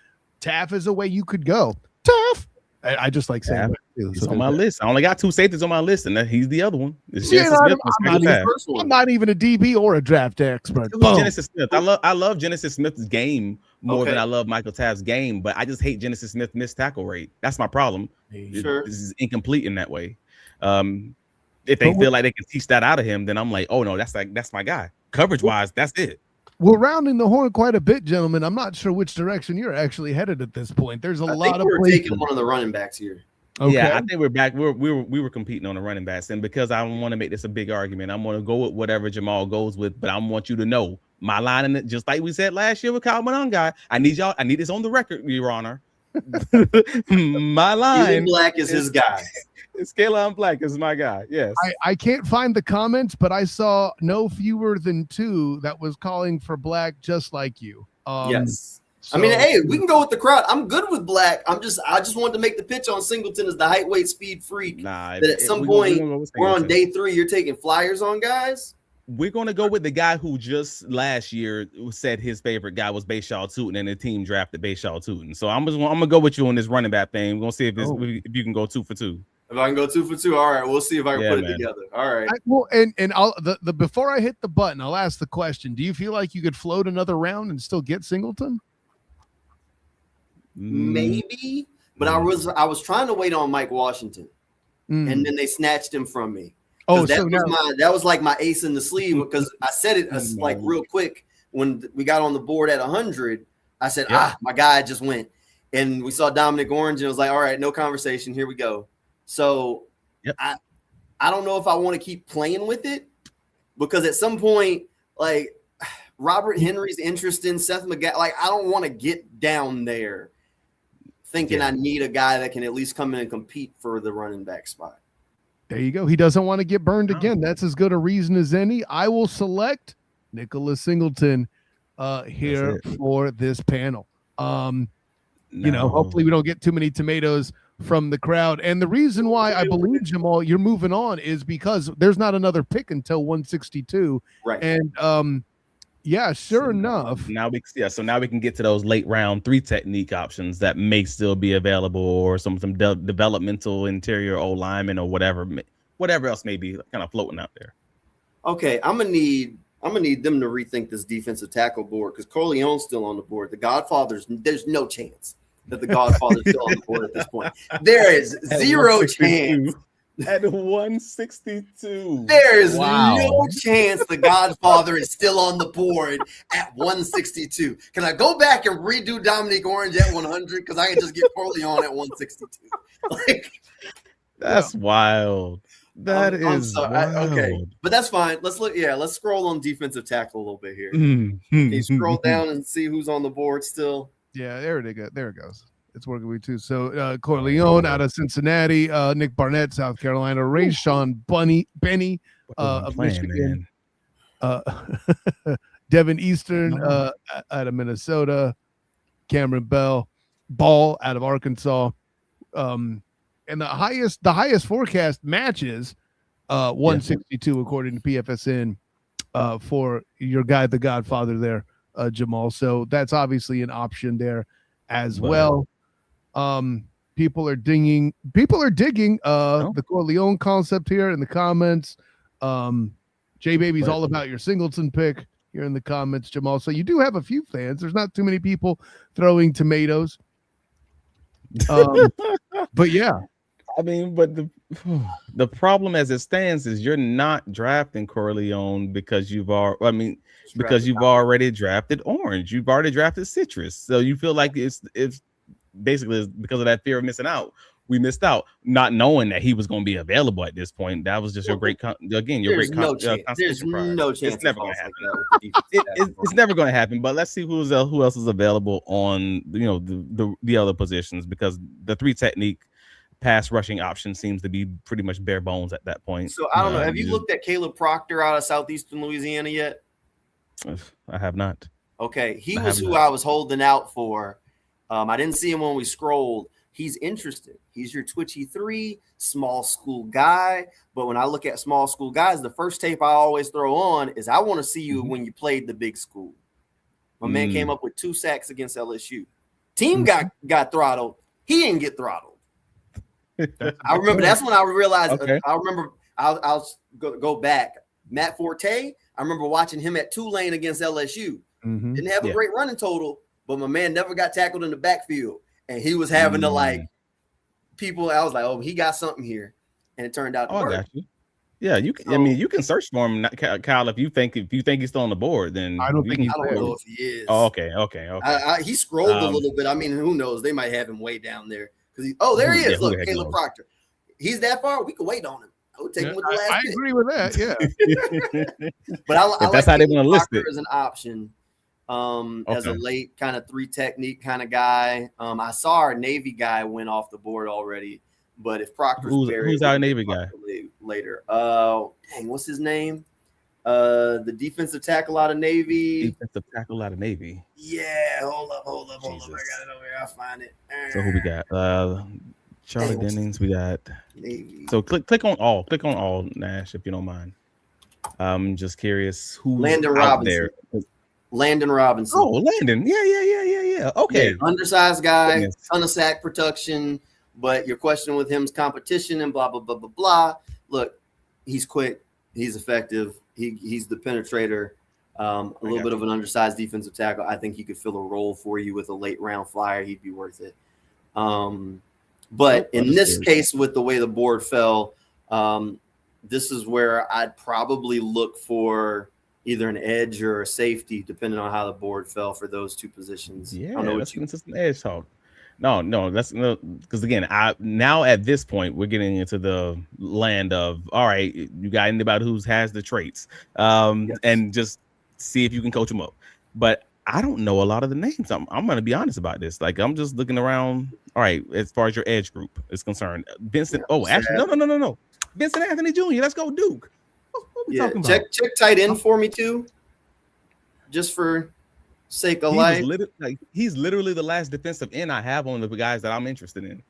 Taff is a way you could go. Taff. I just like saying that too. He's on my list. I only got 2 safeties on my list, and he's the other one. It's Yeah, Genesis Smith. I'm not even a DB or a draft expert. Genesis Smith. I love Genesis Smith's game more than I love Michael Taff's game, but I just hate Genesis Smith's missed tackle rate. That's my problem. Sure. This is incomplete in that way. If they feel like they can teach that out of him, then I'm like, oh no, that's my guy. Coverage wise, that's it. We're rounding the horn quite a bit, gentlemen. I'm not sure which direction you're actually headed at this point. There's a lot of we're taking one of the running backs here. Okay. Yeah, I think we're back. We were competing on the running backs, and because I want to make this a big argument, I'm going to go with whatever Jamal goes with. But I want you to know my line in it, just like we said last year with Kyle Monongai. I need this on the record, Your Honor. My line. Black is his guy. Scalon Black is my guy. Yes. I can't find the comments, but I saw no fewer than 2 that was calling for Black just like you. Yes. So, I mean, hey, we can go with the crowd. I'm good with Black. I just wanted to make the pitch on Singleton as the height, weight, speed freak. That at some point we're on day 3. You're taking flyers on guys. We're going to go with the guy who just last year said his favorite guy was Bayshaw Tootin, and the team drafted Bayshaw Tootin. So I'm gonna go with you on this running back thing. We're gonna see if you can go 2 for 2. If I can go 2 for 2, all right. We'll see if I can put it together. All right. Well, and I'll the before I hit the button, I'll ask the question: do you feel like you could float another round and still get Singleton? Maybe, but I was trying to wait on Mike Washington, and then they snatched him from me. Oh, that was like my ace in the sleeve, because I said it like real quick when we got on the board at 100. I said, my guy just went, and we saw Dominic Orange, and it was like, all right, no conversation, here we go. So I don't know if I want to keep playing with it, because at some point, like Robert Henry's interest in Seth McGatt, like I don't want to get down there thinking I need a guy that can at least come in and compete for the running back spot. There you go. He doesn't want to get burned again. That's as good a reason as any. I will select Nicholas Singleton here for this panel. You know, hopefully we don't get too many tomatoes from the crowd. And the reason why I believe, Jamal, you're moving on is because there's not another pick until 162. Right. And sure enough. Now we can get to those late round 3 technique options that may still be available, or some developmental interior O lineman or whatever else may be kind of floating out there. Okay, I'm gonna need them to rethink this defensive tackle board because Corleone's still on the board. The Godfather's there's no chance that the Godfather's still on the board at this point. There is zero chance. At 162. There is no chance the Godfather is still on the board at 162. Can I go back and redo Dominique Orange at 100? Because I can just get Corleone at 162. Like, that's wild. That is wild. Okay, but that's fine. Let's look. Yeah, let's scroll on defensive tackle a little bit here. Can you scroll down and see who's on the board still? Yeah, there it goes. It's working with me too. So Corleone out of Cincinnati, Nick Barnett, South Carolina, Rayshon Benny of Michigan, Devin Eastern out of Minnesota, Cameron Ball out of Arkansas. And the highest forecast matches 162 according to PFSN for your guy, the Godfather there, Jamal. So that's obviously an option there as well. People are digging the Corleone concept here in the comments. J Baby's all about your Singleton pick here in the comments, Jamal. So you do have a few fans. There's not too many people throwing tomatoes. But yeah. I mean, but the problem as it stands is you're not drafting Corleone because you've already drafted Orange. You've already drafted Citrus. So you feel like it's basically because of that fear of missing out. We missed out not knowing that he was going to be available at this point. That was just your great chance. There's no chance. It's never going to happen. It's never going to happen. But let's see who else is available on the other positions, because the three technique pass rushing option seems to be pretty much bare bones at that point. So I don't know. Have you looked at Caleb Proctor out of Southeastern Louisiana yet? I have not. Okay, he was who I was holding out for. I didn't see him when we scrolled. He's interested. He's your twitchy 3, small school guy. But when I look at small school guys, the first tape I always throw on is I want to see you when you played the big school. My man came up with 2 sacks against LSU. Team got throttled. He didn't get throttled. I remember that's when I realized. Okay. I remember. I'll go back. Matt Forte. I remember watching him at Tulane against LSU. Didn't have a great running total, but my man never got tackled in the backfield, and he was having to people. I was like, oh, he got something here, and it turned out to work. I got you. Yeah, you can. I mean, you can search for him, Kyle. If you think he's still on the board, then I don't know if he is. Oh, okay. He scrolled a little bit. I mean, who knows? They might have him way down there. There he is. Yeah, look, Caleb Proctor. He's that far. We can wait on him. I would take him with the last pick. I agree with that. Yeah. But I that's how they want to list it as an option. As a late kind of 3 technique kind of guy. I saw our Navy guy went off the board already. But if Proctor's who's our Navy guy later? Dang, what's his name? The defensive tackle out of Navy. Yeah, hold up. I got it over here. I'll find it. So who we got? Charlie Dennings. We got Navy. So click on all, Nash, if you don't mind. I'm just curious who's Landon out Robinson. there. Landon Robinson. Oh, Landon. Yeah. Okay. Yeah, undersized guy, ton of sack production, but your question with him is competition and blah, blah, blah, blah, blah. Look, he's quick. He's effective. He's the penetrator. A little bit of an undersized defensive tackle. I think he could fill a role for you with a late round flyer. He'd be worth it. But in this case, with the way the board fell, this is where I'd probably look for either an edge or a safety, depending on how the board fell for those 2 positions. Yeah, that's consistent edge talk. No, that's because again, now at this point we're getting into the land of all right. You got anybody who has the traits, and just see if you can coach them up. But I don't know a lot of the names. I'm going to be honest about this. Like I'm just looking around. All right, as far as your edge group is concerned, Vincent. No. Vincent Anthony Jr. Let's go, Duke. What we talking about? Check tight end for me too, just for sake of life. He's literally the last defensive end I have on the guys that I'm interested in.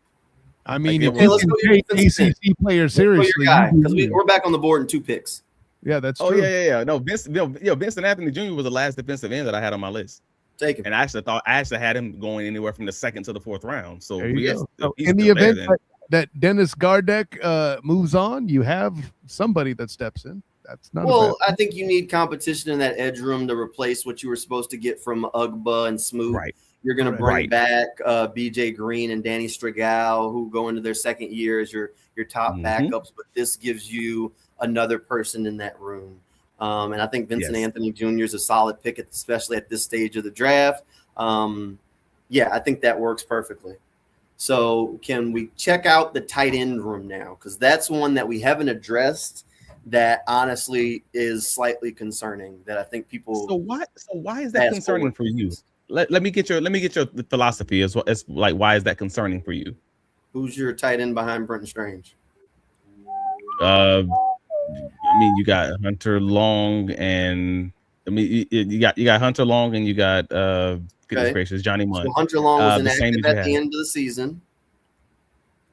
I mean, if you can take ACC players seriously, because we're back on the board in 2 picks. Yeah, that's true. Oh yeah. No, Vincent Anthony Jr. was the last defensive end that I had on my list. Take him. And I actually had him going anywhere from the 2nd to the 4th round. So in the event that Dennis Gardeck moves on, you have somebody that steps in. That's not. Well, I think you need competition in that edge room to replace what you were supposed to get from Ugba and Smoot. Right. You're going to bring back BJ Green and Danny Strigal, who go into their second year as your top backups. But this gives you another person in that room. And I think Vincent Anthony Jr. is a solid pick, especially at this stage of the draft. I think that works perfectly. So can we check out the tight end room now? Because that's one that we haven't addressed that honestly is slightly concerning, that I think people. So why is that concerning for you? Let me get your philosophy as well as like, why is that concerning for you? Who's your tight end behind Brenton Strange? I mean, you got Hunter Long, and I mean, you got Hunter Long, and you got goodness gracious, Johnny Munn. So Hunter Long was inactive at the end of the season.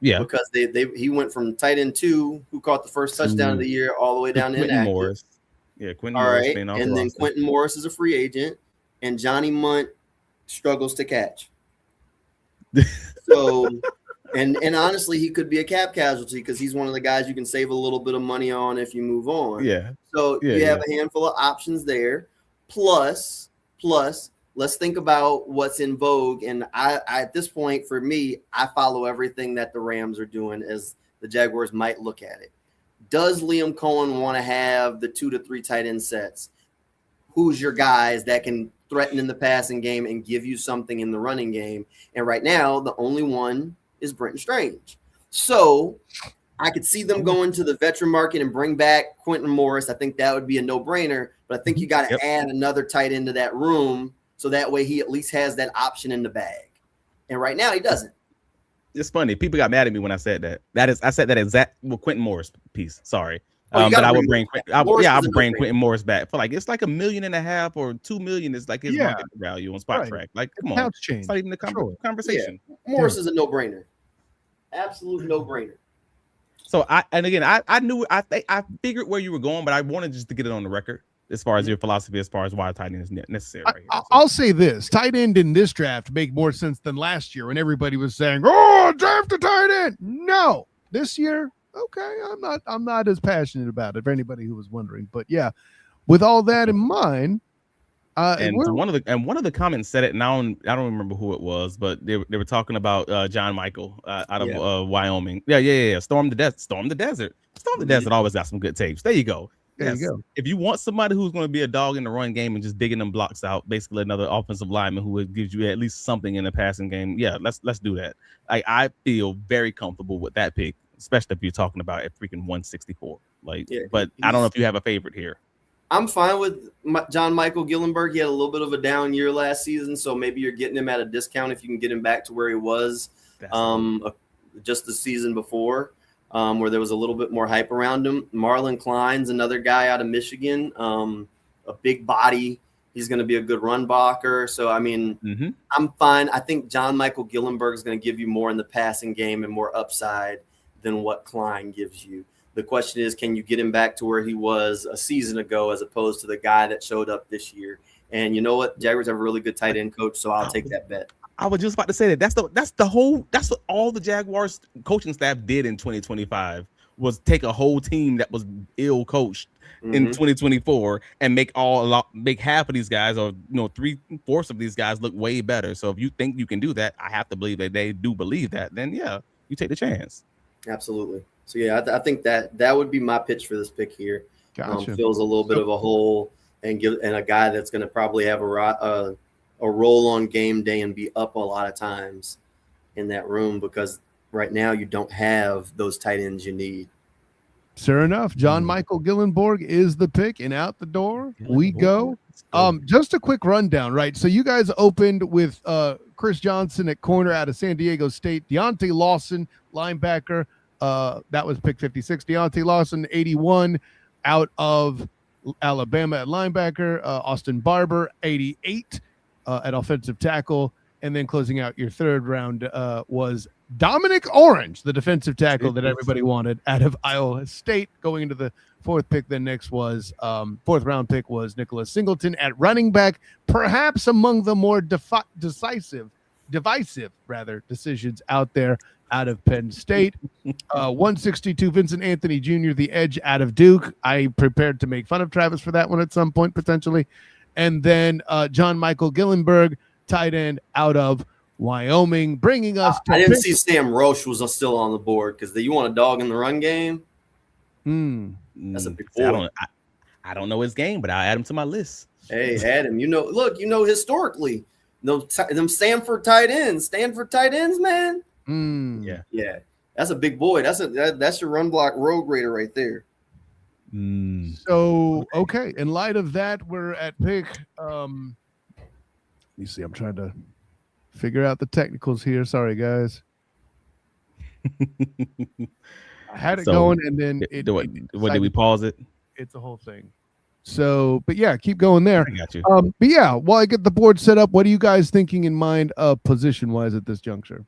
Yeah, because he went from tight end 2, who caught the first touchdown of the year, all the way down to inactive. Morris. Yeah, Quentin all Morris. Right, and then Quentin Morris is a free agent, and Johnny Munn struggles to catch. So, and honestly, he could be a cap casualty because he's one of the guys you can save a little bit of money on if you move on. Yeah. So you have a handful of options there. Plus, let's think about what's in vogue. And I at this point, for me, I follow everything that the Rams are doing as the Jaguars might look at it. Does Liam Cohen want to have the 2 to 3 tight end sets? Who's your guys that can threaten in the passing game and give you something in the running game? And right now, the only one is Brenton Strange. So I could see them going to the veteran market and bring back Quentin Morris. I think that would be a no-brainer. But I think you got to add another tight end to that room so that way he at least has that option in the bag. And right now he doesn't. It's funny. People got mad at me when I said that. I said that exact Quentin Morris piece. Sorry. But I would bring Quentin Morris back for like, it's like $1.5 million or $2 million is like his market value on Spot Track. Like, come on, it's not even the conversation. Yeah. Morris is a no-brainer, absolute no-brainer. So I figured where you were going, but I wanted just to get it on the record as far as your philosophy, as far as why tight end is necessary. Right here. I'll say this: tight end in this draft make more sense than last year when everybody was saying, "Oh, draft a tight end." No, this year. Okay, I'm not as passionate about it, for anybody who was wondering. But yeah, with all that in mind, one of the comments said it, and I don't remember who it was, but they were talking about John Michael out of Wyoming. Yeah. Storm the desert. Storm the desert always got some good tapes. There you go. There you go. If you want somebody who's going to be a dog in the run game and just digging them blocks out, basically another offensive lineman who gives you at least something in the passing game, yeah, let's do that. I feel very comfortable with that pick, especially if you're talking about at freaking 164. But I don't know if you have a favorite here. I'm fine with John Michael Gillenberg. He had a little bit of a down year last season, so maybe you're getting him at a discount if you can get him back to where he was just the season before. Where there was a little bit more hype around him. Marlon Klein's another guy out of Michigan, a big body. He's going to be a good run blocker. So, I mean, I'm fine. I think John Michael Gillenberg is going to give you more in the passing game and more upside than what Klein gives you. The question is, can you get him back to where he was a season ago as opposed to the guy that showed up this year? And you know what? Jaguars have a really good tight end coach, so I'll take that bet. I was just about to say that. That's what all the Jaguars coaching staff did in 2025 was take a whole team that was ill coached in 2024 and make half of these guys, or 3/4 of these guys, look way better. So if you think you can do that, I have to believe that they do believe that. Then yeah, you take the chance. Absolutely. So yeah, I think that would be my pitch for this pick here. Gotcha. Fills a little bit of a hole and a guy that's going to probably have a role on game day and be up a lot of times in that room, because right now you don't have those tight ends you need. Sure enough, John Michael Gillenborg is the pick, and out the door we go. Just a quick rundown, right? So you guys opened with Chris Johnson at corner out of San Diego State, Deontay Lawson, linebacker. That was pick 56. Deontay Lawson, 81, out of Alabama at linebacker. Austin Barber, 88. At offensive tackle, and then closing out your third round was Dominic Orange, the defensive tackle that everybody wanted out of Iowa State. Going into the fourth pick, then next was fourth round pick was Nicholas Singleton at running back, perhaps among the more divisive decisions out there out of Penn State. 162, Vincent Anthony Jr., the edge out of Duke. I prepared to make fun of Travis for that one at some point, potentially. And then John Michael Gillenberg, tight end out of Wyoming, bringing us to I didn't see Sam Roche was still on the board because you want a dog in the run game. That's a big boy. I don't know his game, but I'll add him to my list. Hey, Adam, historically, them Stanford tight ends, man. Yeah, that's a big boy. That's your run block road grader right there. So, okay, in light of that, we're at pick. Let me see. I'm trying to figure out the technicals here. Sorry, guys. I had it going, and then did we pause it? It's a whole thing. So, but yeah, keep going there. I got you. But yeah, while I get the board set up, what are you guys thinking in mind position-wise at this juncture?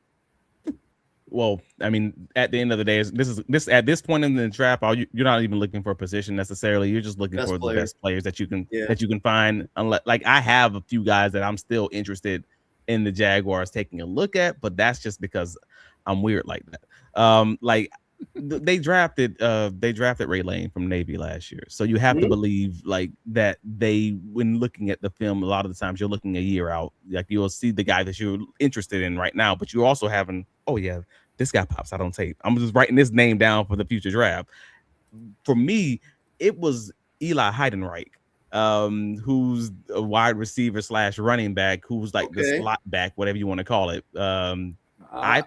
Well, I mean, at the end of the day, this at this point in the draft, you're not even looking for a position necessarily. You're just looking for the best players that you can find. Unless, like, I have a few guys that I'm still interested in the Jaguars taking a look at, but that's just because I'm weird like that. Like they drafted Ray Lane from Navy last year, so you have to believe like that. When looking at the film, a lot of the times you're looking a year out. Like you'll see the guy that you're interested in right now, but you're also having, oh yeah, this guy pops out on tape. I'm just writing this name down for the future draft. For me, it was Eli Heidenreich, who's a wide receiver / running back, who's like the slot back, whatever you want to call it. I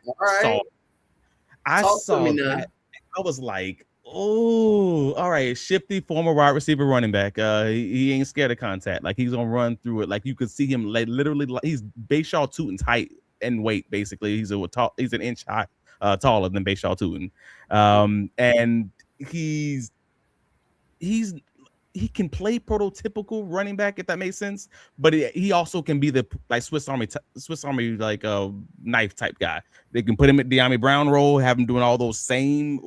saw that. I was like, oh, all right, shifty former wide receiver running back. He ain't scared of contact. Like he's gonna run through it. Like you could see him like literally, like he's Bayshaw Tutin's height and weight. Basically, he's an inch high, taller than Bayshaw Tutin. And he can play prototypical running back, if that makes sense, but he also can be the like Swiss Army like knife type guy. They can put him at De'Ami Brown role, have him doing all those same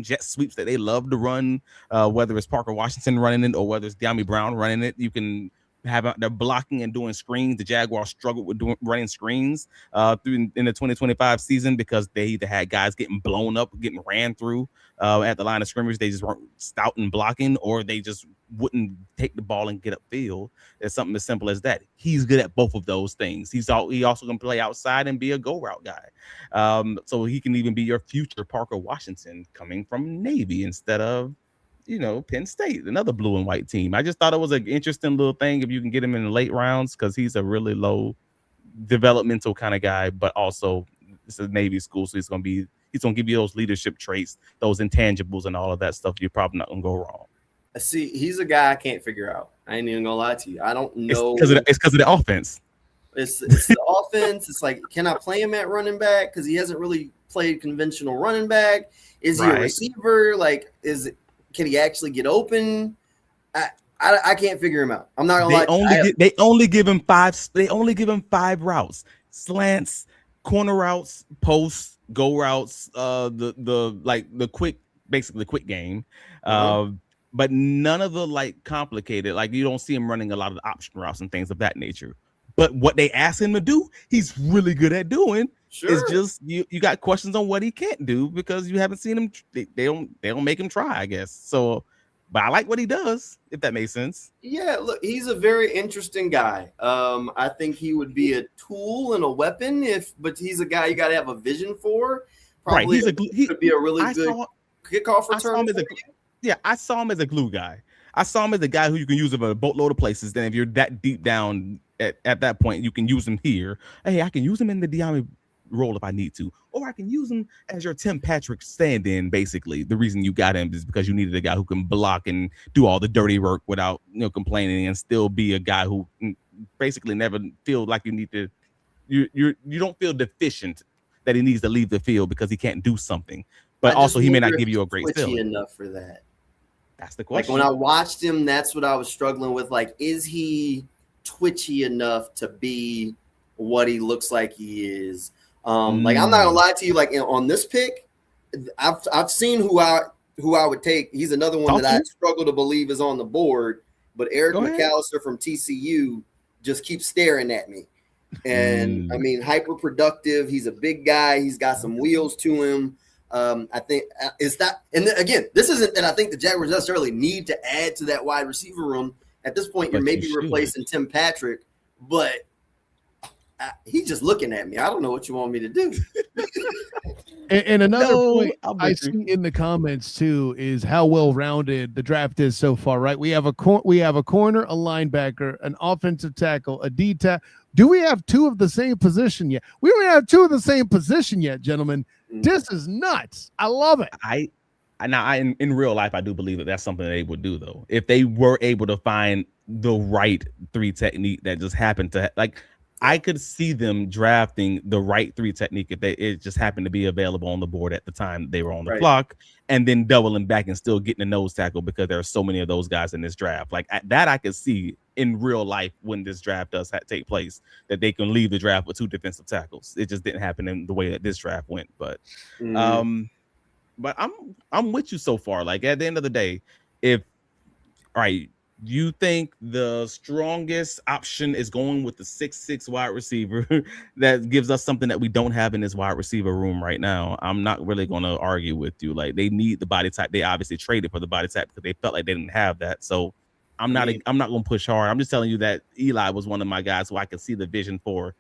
jet sweeps that they love to run, whether it's Parker Washington running it or whether it's De'Ami Brown running it. You can have they're blocking and doing screens. The Jaguars struggled with running screens in the 2025 season because they either had guys getting blown up, getting ran through at the line of scrimmage. They just weren't stout in blocking, or they just wouldn't take the ball and get upfield. It's something as simple as that. He's good at both of those things. He also can play outside and be a go route guy. So he can even be your future Parker Washington coming from Navy instead of Penn State, another blue and white team. I just thought it was an interesting little thing if you can get him in the late rounds, because he's a really low developmental kind of guy, but also it's a Navy school, so he's gonna give you those leadership traits, those intangibles, and all of that stuff. You're probably not gonna go wrong. See, he's a guy I can't figure out. I ain't even gonna lie to you. I don't know. It's because of the offense. It's the offense. It's like, can I play him at running back? Because he hasn't really played conventional running back. Is he a receiver? Like, can he actually get open? I can't figure him out. I'm not gonna lie. They only give him 5. They only give him 5 routes: slants, corner routes, posts, go routes. The quick game. But none of the complicated. Like you don't see him running a lot of the option routes and things of that nature. But what they ask him to do, he's really good at doing. Sure. It's just you got questions on what he can't do because you haven't seen him. They don't make him try, I guess. So, but I like what he does, if that makes sense. Yeah, look, he's a very interesting guy. I think he would be a tool and a weapon but he's a guy you got to have a vision for. Probably right. He could be a really good kickoff return. I saw him as a glue guy. I saw him as a guy who you can use in a boatload of places. Then if you're that deep down at that point, you can use him here. Hey, I can use him in the De'Ami role if I need to, or I can use him as your Tim Patrick stand-in. Basically, the reason you got him is because you needed a guy who can block and do all the dirty work without complaining, and still be a guy who basically never feel like you need to. You don't feel deficient that he needs to leave the field because he can't do something, but also he may not give you a great feeling enough for that. That's the question. Like when I watched him, that's what I was struggling with. Like, is he twitchy enough to be what he looks like he is? Like, I'm not gonna lie to you. Like on this pick, I've seen who I would take. He's another one that I struggle to believe is on the board. But Eric McAllister from TCU just keeps staring at me. And I mean, hyper productive. He's a big guy. He's got some wheels to him. I think is that, and again, this isn't that I think the Jaguars necessarily need to add to that wide receiver room at this point. You're maybe replacing Tim Patrick, but he's just looking at me. I don't know what you want me to do. And another point I see in the comments too is how well rounded the draft is so far. Right, we have a corner, a linebacker, an offensive tackle, a D tackle. Do we have two of the same position yet? We don't have two of the same position yet, gentlemen. This is nuts. I love it. In real life, I do believe that that's something they would do, though. If they were able to find the right 3 technique that just happened to, like, I could see them drafting the right 3 technique if it just happened to be available on the board at the time they were on the clock, and then doubling back and still getting a nose tackle because there are so many of those guys in this draft. Like that, I could see in real life when this draft does take place that they can leave the draft with 2 defensive tackles. It just didn't happen in the way that this draft went, but I'm with you so far. Like at the end of the day, you think the strongest option is going with the 6'6" wide receiver that gives us something that we don't have in this wide receiver room right now. I'm not really going to argue with you. Like they need the body type. They obviously traded for the body type because they felt like they didn't have that. So I'm not going to push hard. I'm just telling you that Eli was one of my guys who I could see the vision for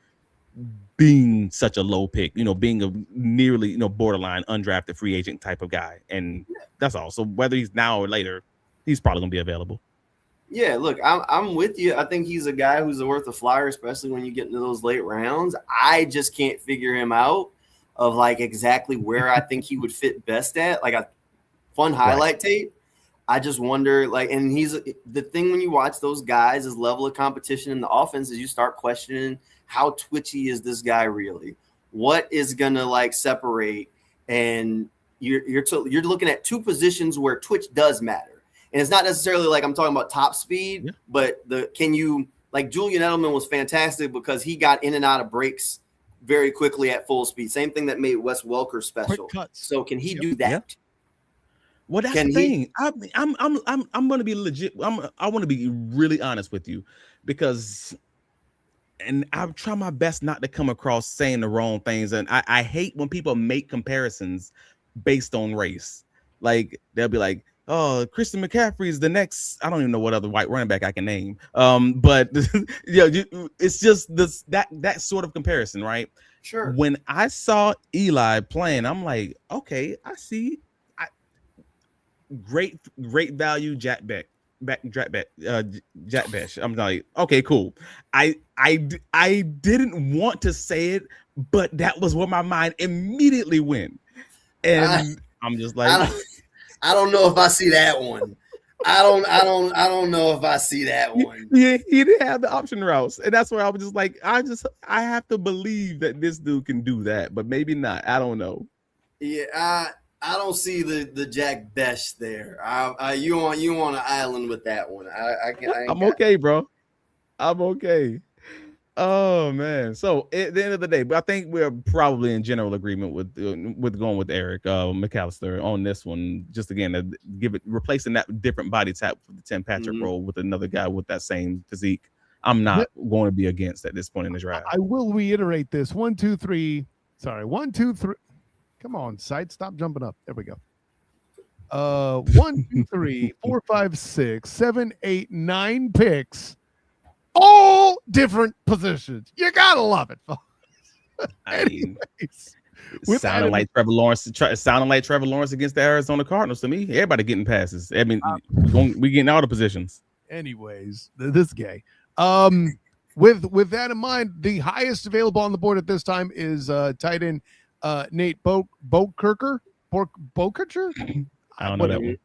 being such a low pick, being a nearly, borderline undrafted free agent type of guy. And that's all. So whether he's now or later, he's probably going to be available. Yeah, look, I'm with you. I think he's a guy who's worth a flyer, especially when you get into those late rounds. I just can't figure him out of like exactly where I think he would fit best at, like a fun highlight tape. I just wonder, like, and the thing when you watch those guys, his level of competition in the offense is you start questioning how twitchy is this guy really? What is gonna like separate? And you're looking at 2 positions where twitch does matter. And it's not necessarily like I'm talking about top speed, but Julian Edelman was fantastic because he got in and out of breaks very quickly at full speed. Same thing that made Wes Welker special. So can he do that? Yep. Well, that's the thing. I'm going to be legit. I want to be really honest with you because, and I'll try my best not to come across saying the wrong things. And I hate when people make comparisons based on race. Like they'll be like, oh, Christian McCaffrey is the next. I don't even know what other white running back I can name. But it's just that sort of comparison, right? Sure. When I saw Eli playing, I'm like, okay, I see. Great value, Jack Beck. Jack Besh. I'm like, okay, cool. I didn't want to say it, but that was where my mind immediately went, and I'm just like. I don't know if I see that one. I don't know if I see that one. Yeah, he didn't have the option routes, and that's where I was just like, I have to believe that this dude can do that, but maybe not. I don't know. Yeah, I don't see the Jack Besh there. You on an island with that one. I'm okay, bro. I'm okay. Oh man! So at the end of the day, but I think we're probably in general agreement with going with Eric McAllister on this one. Just again, to replacing that different body type for the Tim Patrick role with another guy with that same physique. I'm not going to be against at this point in the draft. I will reiterate this: 1, 2, 3. Sorry, 1, 2, 3. Come on, side, stop jumping up. There we go. 1, 2, 3, 4, 5, 6, 7, 8, 9 picks. All different positions. You gotta love it, folks. Sounding like Trevor Lawrence against the Arizona Cardinals to me. Everybody getting passes. I mean, we getting all the positions. Anyways, this guy. With that in mind, the highest available on the board at this time is tight end Nate Bokerker. I don't know that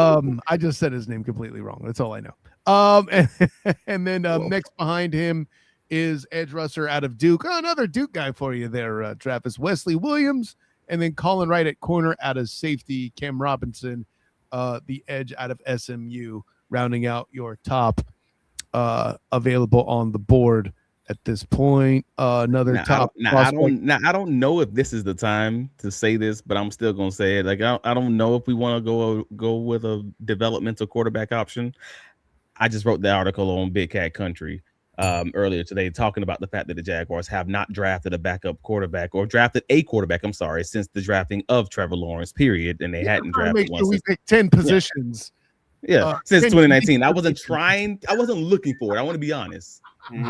one. I just said his name completely wrong. That's all I know. And then next behind him is edge rusher out of Duke. Oh, another Duke guy for you there, Travis. Wesley Williams, and then Colin Wright at corner out of safety. Cam Robinson, the edge out of SMU, rounding out your top available on the board at this point. Another top. I don't know if this is the time to say this, but I'm still gonna say it. Like I don't know if we want to go with a developmental quarterback option. I just wrote the article on Big Cat Country. earlier today, talking about the fact that the Jaguars have not drafted a backup quarterback or drafted a quarterback, I'm sorry, since the drafting of Trevor Lawrence, period. And they hadn't drafted one. We pick 10 positions. Since 2019. I wasn't looking for it. I want to be honest.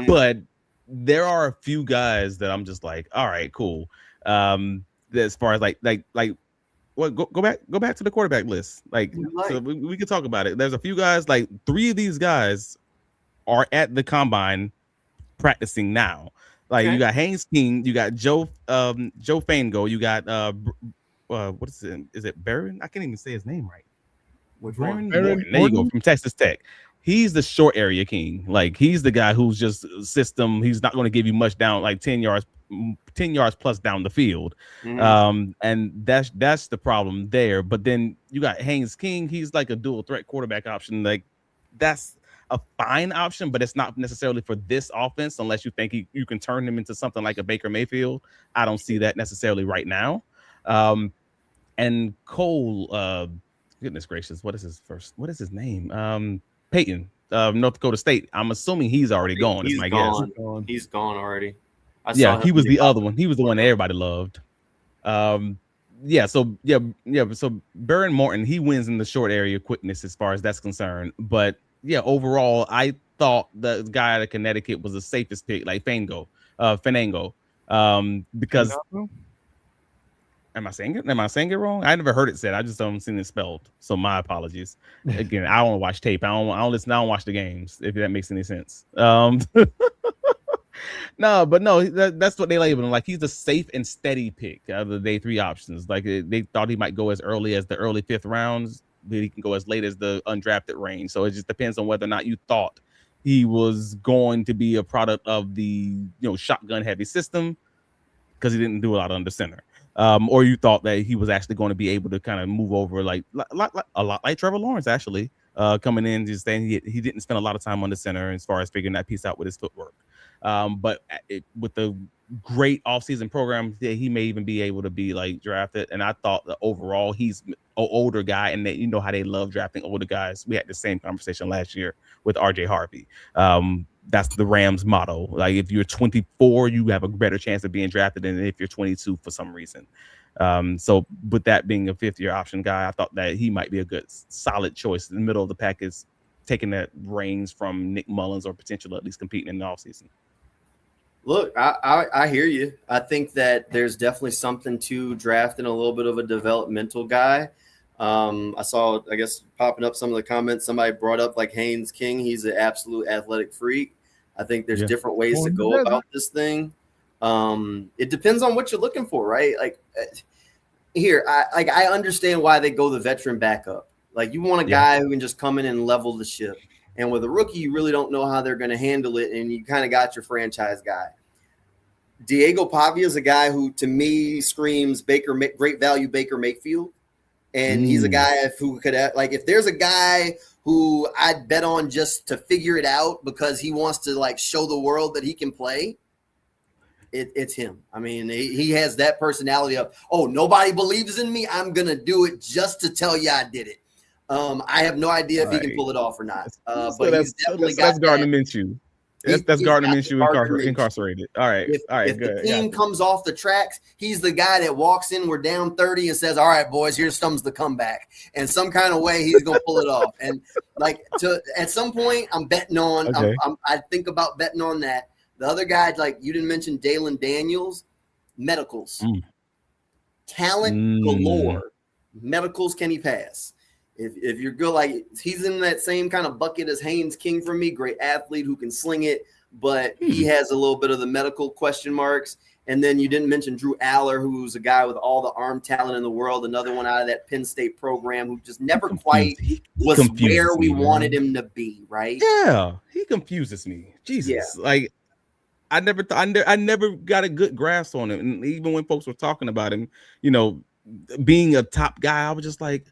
But there are a few guys that I'm just like, all right, cool. As far as like what go back to the quarterback list. So we can talk about it. There's a few guys, like 3 of these guys are at the combine practicing now. You got Haynes King, you got Joe Fango, you got what is it? Is it Barron? I can't even say his name right. Barron Morton. There you go, from Texas Tech. He's the short area king. He's the guy who's just system. He's not going to give you much down, 10 yards plus down the field. And that's the problem there. But then you got Haynes King. He's like a dual threat quarterback option. That's a fine option, but it's not necessarily for this offense unless you think you can turn him into something like a Baker Mayfield. I don't see that necessarily right now. And Cole, goodness gracious, what is his name? Peyton, North Dakota State. I'm assuming he's already gone. He's my guess. He's gone already. He was the other one. He was the one that everybody loved. So Barron Morton, he wins in the short area quickness as far as that's concerned. But overall, I thought the guy out of Connecticut was the safest pick, like Fanango. Because Am I saying it wrong? I never heard it said. I just don't seen it spelled. So my apologies. Again, I don't watch tape. I don't listen. I don't watch the games. If that makes any sense. No, that's what they labeled him. He's a safe and steady pick out of the day 3 options. They thought he might go as early as the early 5th rounds, but he can go as late as the undrafted range. So it just depends on whether or not you thought he was going to be a product of the shotgun heavy system, because he didn't do a lot under center. Or you thought that he was actually going to be able to kind of move over a lot like Trevor Lawrence, actually, coming in, just saying he didn't spend a lot of time on the center as far as figuring that piece out with his footwork. But with the great offseason program, he may even be able to be drafted. And I thought that overall he's an older guy, and that how they love drafting older guys. We had the same conversation last year with RJ Harvey. That's the Rams motto. If you're 24, you have a better chance of being drafted than if you're 22 for some reason. So with that being a 5th-year option guy, I thought that he might be a good, solid choice in the middle of the pack, is taking that reins from Nick Mullins, or potentially at least competing in the offseason. Look, I hear you. I think that there's definitely something to drafting a little bit of a developmental guy. I saw, I guess, popping up some of the comments. Somebody brought up Haynes King. He's an absolute athletic freak. I think there's different ways to go about this thing. It depends on what you're looking for, right? I understand why they go the veteran backup. You want a guy who can just come in and level the ship. And with a rookie, you really don't know how they're going to handle it, and you kind of got your franchise guy. Diego Pavia is a guy who, to me, screams great value Baker Mayfield. And he's a guy who could have, if there's a guy who I'd bet on just to figure it out because he wants to show the world that he can play, it's him. I mean, he has that personality of, nobody believes in me, I'm going to do it just to tell you I did it. I have no idea if he can pull it off or not. But he's definitely got that's Gardner Minshew. That's Gardner Minshew incarcerated. All right. If good. The team comes off the tracks, he's the guy that walks in, we're down 30, and says, all right, boys, here comes the comeback. And some kind of way he's going to pull it off. And at some point, I'm betting on, I think about betting on that. The other guy, you didn't mention Dalen Daniels, medicals. Talent galore. Medicals, can he pass? If you're good, he's in that same kind of bucket as Haynes King for me, great athlete who can sling it, but he has a little bit of the medical question marks. And then you didn't mention Drew Aller, who's a guy with all the arm talent in the world, another one out of that Penn State program who just never quite was where we wanted him to be, right? Yeah, he confuses me. Jesus. Yeah. I never got a good grasp on him. And even when folks were talking about him, being a top guy, I was just like,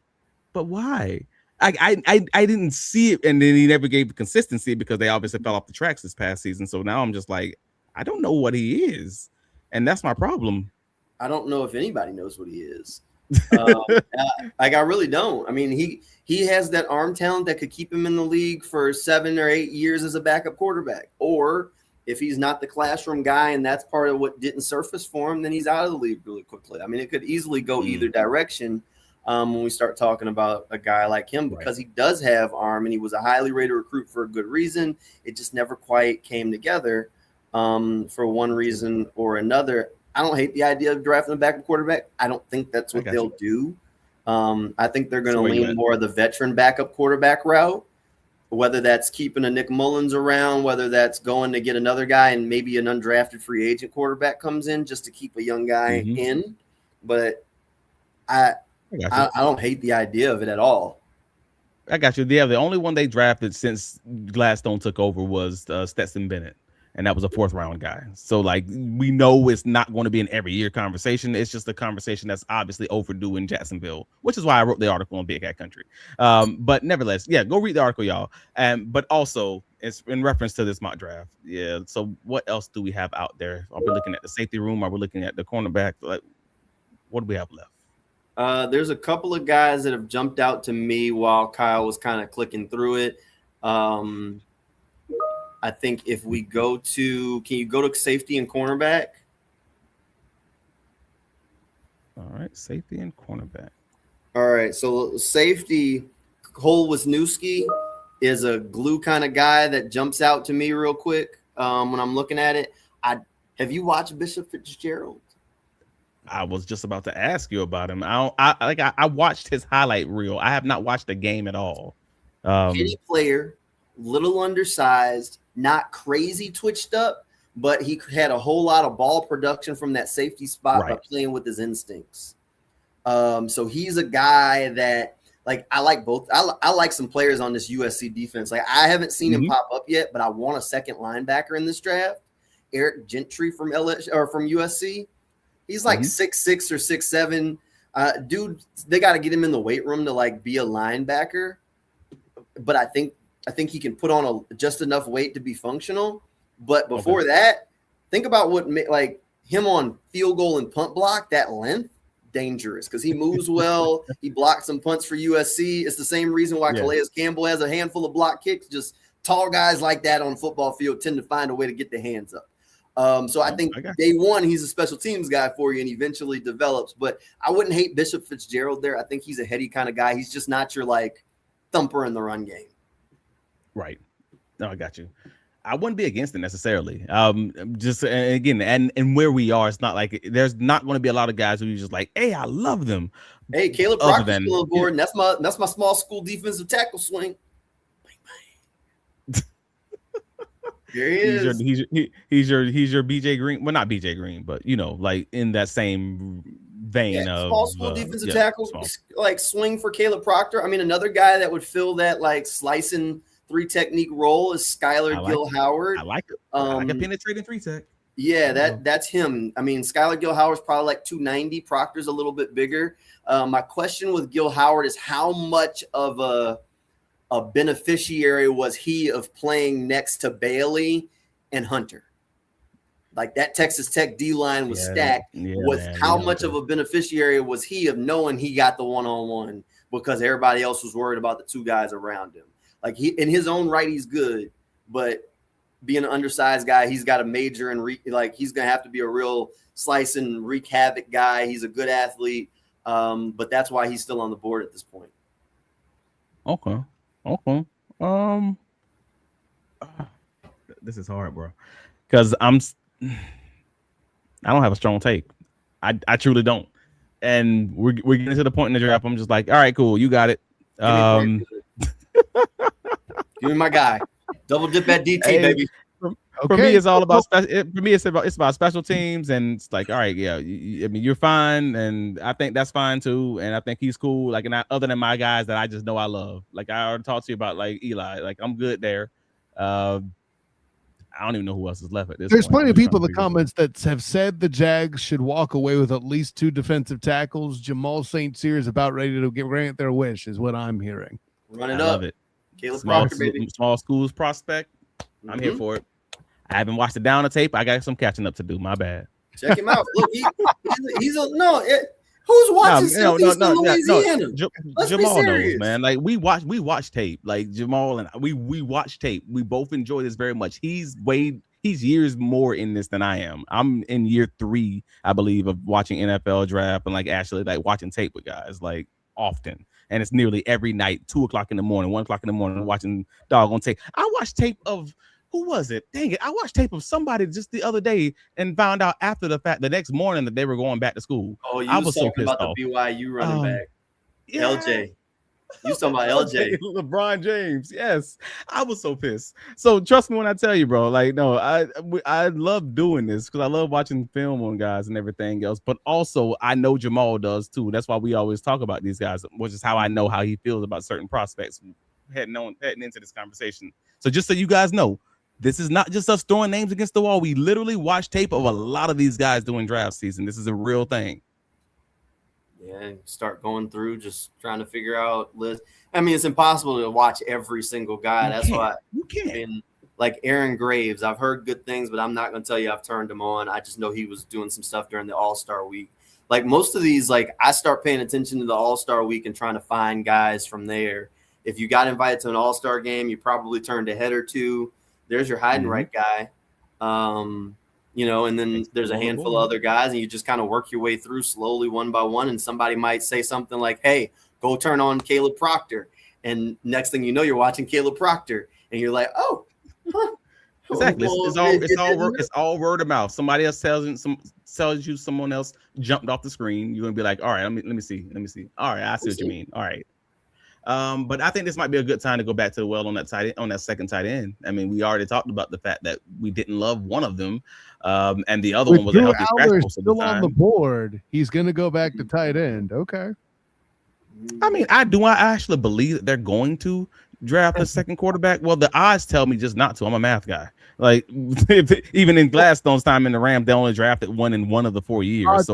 but why? I didn't see it, and then he never gave the consistency because they obviously fell off the tracks this past season. So now I'm just like, I don't know what he is, and that's my problem. I don't know if anybody knows what he is. I really don't. I mean, he has that arm talent that could keep him in the league for 7 or 8 years as a backup quarterback. Or if he's not the classroom guy and that's part of what didn't surface for him, then he's out of the league really quickly. I mean, it could easily go either direction when we start talking about a guy like him, because he does have arm and he was a highly rated recruit for a good reason. It just never quite came together for one reason or another. I don't hate the idea of drafting a backup quarterback. I don't think that's what they'll do. I think they're going to lean more of the veteran backup quarterback route, whether that's keeping a Nick Mullins around, whether that's going to get another guy and maybe an undrafted free agent quarterback comes in just to keep a young guy in. But I don't hate the idea of it at all. I got you. Yeah, the only one they drafted since Gladstone took over was Stetson Bennett. And that was a 4th round guy. So like, we know it's not going to be an every year conversation. It's just a conversation that's obviously overdue in Jacksonville, which is why I wrote the article on Big Cat Country. But nevertheless, yeah, go read the article, y'all. But also it's in reference to this mock draft. Yeah. So what else do we have out there? Are we looking at the safety room? Are we looking at the cornerback? Like, what do we have left? There's a couple of guys that have jumped out to me while Kyle was kind of clicking through it. I think if we go to, can you go to safety and cornerback? All right, safety and cornerback. All right, so safety, Cole Wisniewski is a glue kind of guy that jumps out to me real quick when I'm looking at it. Have you watched Bishop Fitzgerald? I was just about to ask you about him. I watched his highlight reel. I have not watched the game at all. Kitty player, little undersized, not crazy twitched up, but he had a whole lot of ball production from that safety spot by playing with his instincts. So he's a guy that, like, I like both. I like some players on this USC defense. Like, I haven't seen him pop up yet, but I want a second linebacker in this draft. Eric Gentry from LSU or from USC. He's like 6'6" or 6'7". Dude, they got to get him in the weight room to like be a linebacker. But I think he can put on just enough weight to be functional. But before that, think about what like him on field goal and punt block, that length, dangerous because he moves well. He blocked some punts for USC. It's the same reason why Calais Campbell has a handful of block kicks. Just tall guys like that on the football field tend to find a way to get their hands up. So I think day one, he's a special teams guy for you and eventually develops. But I wouldn't hate Bishop Fitzgerald there. I think he's a heady kind of guy. He's just not your like thumper in the run game. Right. No, I got you. I wouldn't be against it necessarily. Just again, and where we are, it's not like there's not going to be a lot of guys who are just like, hey, I love them. Hey, Caleb Proctor's still on board, and that's my small school defensive tackle swing. Here he is. He's your BJ Green. Well, not BJ Green, but you know, like in that same vein of small school defensive tackle, like swing for Caleb Proctor. I mean, another guy that would fill that like slicing 3 technique role is Skylar Gill Howard. I like it. I like a penetrating 3 tech. Yeah, that's him. I mean, Skylar Gill Howard's probably like 290. Proctor's a little bit bigger. My question with Gill Howard is how much of a beneficiary was he of playing next to Bailey and Hunter? Like that Texas Tech D-line was stacked. How much of a beneficiary was he of knowing he got the one-on-one because everybody else was worried about the 2 guys around him? Like he, in his own right, he's good, but being an undersized guy, he's got a major and he's going to have to be a real slice and wreak havoc guy. He's a good athlete, but that's why he's still on the board at this point. Okay. This is hard, bro, because I don't have a strong take. I truly don't, and we're getting to the point in the draft. I'm just like, all right, cool, you got it. Give me my guy. Double dip at DT, baby. For me, it's all about it's about special teams, and it's like, all right, yeah. I mean, you're fine, and I think that's fine too, and I think he's cool. Like, and other than my guys that I just know I love, like I already talked to you about, like Eli. Like I'm good there. I don't even know who else is left at this. There's point. plenty of people in the comments that have said the Jags should walk away with at least 2 defensive tackles. Jamal St. Cyr is about ready to grant their wish, is what I'm hearing. Run it I up. love it. Caleb Proctor, baby. Small schools prospect. I'm here for it. I haven't watched it down the tape. I got some catching up to do. My bad. Check him out. Look, Who's watching Southeastern Louisiana? Jamal knows, man. Like we watch tape. Like Jamal and we watch tape. We both enjoy this very much. He's years more in this than I am. I'm in year 3, I believe, of watching NFL draft and like actually like watching tape with guys like often. And it's nearly every night, 2 o'clock in the morning, 1 o'clock in the morning, watching doggone tape. I watched tape of who was it? Dang it. I watched tape of somebody just the other day and found out after the fact the next morning that they were going back to school. Oh, I was talking about the BYU running back. Yeah. LJ. You was talking about LJ. LeBron James. Yes. I was so pissed. So trust me when I tell you, bro. Like, no, I love doing this because I love watching film on guys and everything else. But also, I know Jamal does too. That's why we always talk about these guys, which is how I know how he feels about certain prospects heading into this conversation. So just so you guys know, this is not just us throwing names against the wall. We literally watch tape of a lot of these guys doing draft season. This is a real thing. Yeah, and start going through, just trying to figure out lists. I mean, it's impossible to watch every single guy. That's why you can't. I mean, like Aaron Graves, I've heard good things, but I'm not going to tell you I've turned him on. I just know he was doing some stuff during the All-Star week. Like most of these, like I start paying attention to the All-Star week and trying to find guys from there. If you got invited to an All-Star game, you probably turned a head or two. There's your hide and right guy. You know, and then there's a handful of other guys, and you just kind of work your way through slowly one by one. And somebody might say something like, hey, go turn on Caleb Proctor. And next thing you know, you're watching Caleb Proctor, and you're like, oh, huh. Exactly. It's all word of mouth. Somebody else tells you someone else jumped off the screen. You're gonna be like, all right, let me see. All right, I see what you mean. All right. But I think this might be a good time to go back to the well on that second tight end. I mean, we already talked about the fact that we didn't love one of them, and the other one was a healthy scratch most of the time. Still on the board. He's going to go back to tight end. Okay. I mean, I actually believe that they're going to draft a second quarterback. Well, the odds tell me just not to. I'm a math guy. Like even in Gladstone's time in the Rams, they only drafted one in one of the 4 years.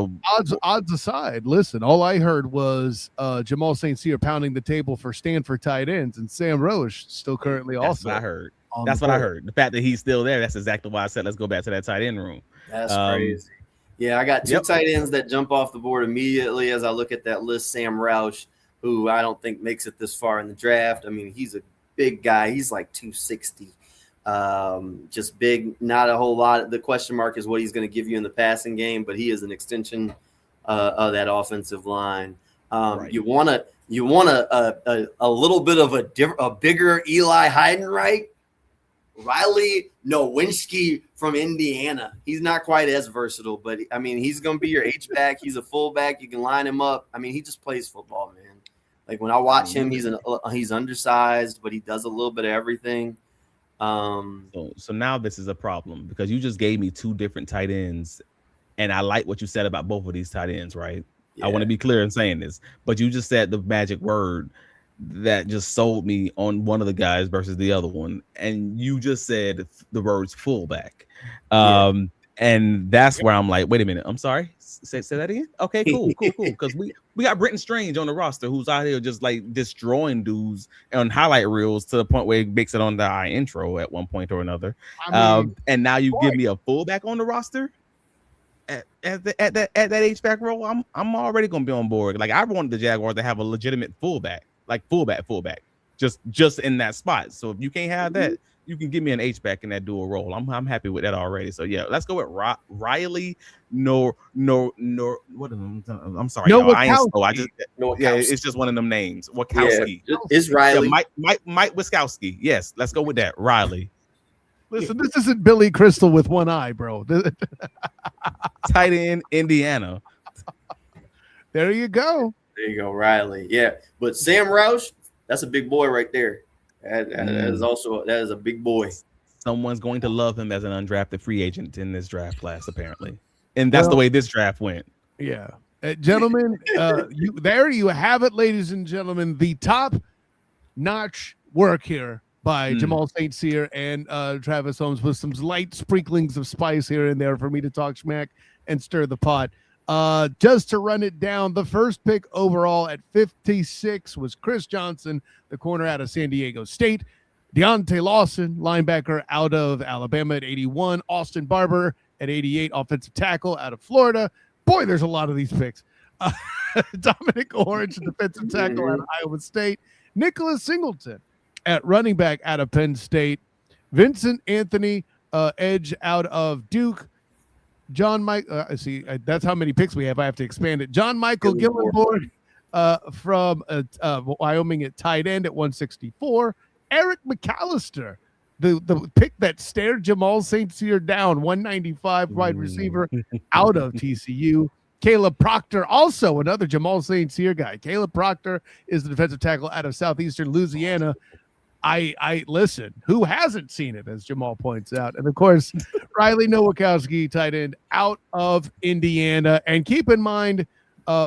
Odds aside, listen, all I heard was Jamal St. Cyr pounding the table for Stanford tight ends, and Sam Roche still currently That's what I heard. That's what I heard. The fact that he's still there, that's exactly why I said let's go back to that tight end room. That's crazy. Yeah, I got two tight ends that jump off the board immediately as I look at that list. Sam Roush, who I don't think makes it this far in the draft. I mean, he's a big guy. He's like 260. Just big, not a whole lot. The question mark is what he's going to give you in the passing game, but he is an extension of that offensive line. Right. You want a little bit of a bigger Eli Heidenreich, Riley Nowinski from Indiana. He's not quite as versatile, but I mean, he's going to be your H-back. He's a fullback. You can line him up. I mean, he just plays football, man. Like when I watch him, he's undersized, but he does a little bit of everything. So now this is a problem because you just gave me 2 different tight ends, and I like what you said about both of these tight ends, right? Yeah. I want to be clear in saying this, but you just said the magic word that just sold me on one of the guys versus the other one, and you just said the words fullback. And that's where I'm like, wait a minute, I'm sorry. Say that again. Okay, cool. Because we got Brenton Strange on the roster who's out here just like destroying dudes on highlight reels to the point where he makes it on the intro at one point or another. And now you give me a fullback on the roster at that H-back role. I'm already gonna be on board. Like I wanted the Jaguars to have a legitimate fullback, like fullback, just in that spot. So if you can't have that, you can give me an H-back in that dual role. I'm happy with that already. So yeah, let's go with Riley. I'm sorry, y'all. I ain't slow. It's just one of them names. Wiskowski. Yeah, it's Riley. Yeah, Mike Wiskowski. Yes, let's go with that. Riley. Listen, this isn't Billy Crystal with one eye, bro. Tight end, Indiana. There you go. There you go, Riley. Yeah, but Sam Roush, that's a big boy right there. That is a big boy. Someone's going to love him as an undrafted free agent in this draft class, apparently, and that's the way this draft went. Yeah, gentlemen, there you have it, ladies and gentlemen. The top-notch work here by Jamal St. Cyr and Travis Holmes with some light sprinklings of spice here and there for me to talk smack and stir the pot. Just to run it down, the first pick overall at 56 was Chris Johnson, the corner out of San Diego State. Deontay Lawson, linebacker out of Alabama at 81. Austin Barber at 88, offensive tackle out of Florida. Boy, there's a lot of these picks. Dominic Orange, defensive tackle out of Iowa State. Nicholas Singleton at running back out of Penn State. Vincent Anthony, edge out of Duke. John Mike, that's how many picks we have. I have to expand it. John Michael Gillenborg from Wyoming at tight end at 164. Eric McAllister, the pick that stared Jamal St. Cyr down, 195 wide receiver out of TCU. Caleb Proctor, also another Jamal St. Cyr guy. Caleb Proctor is the defensive tackle out of Southeastern Louisiana. I listen, who hasn't seen it, as Jamal points out? And of course, Riley Nowakowski, tight end out of Indiana. And keep in mind,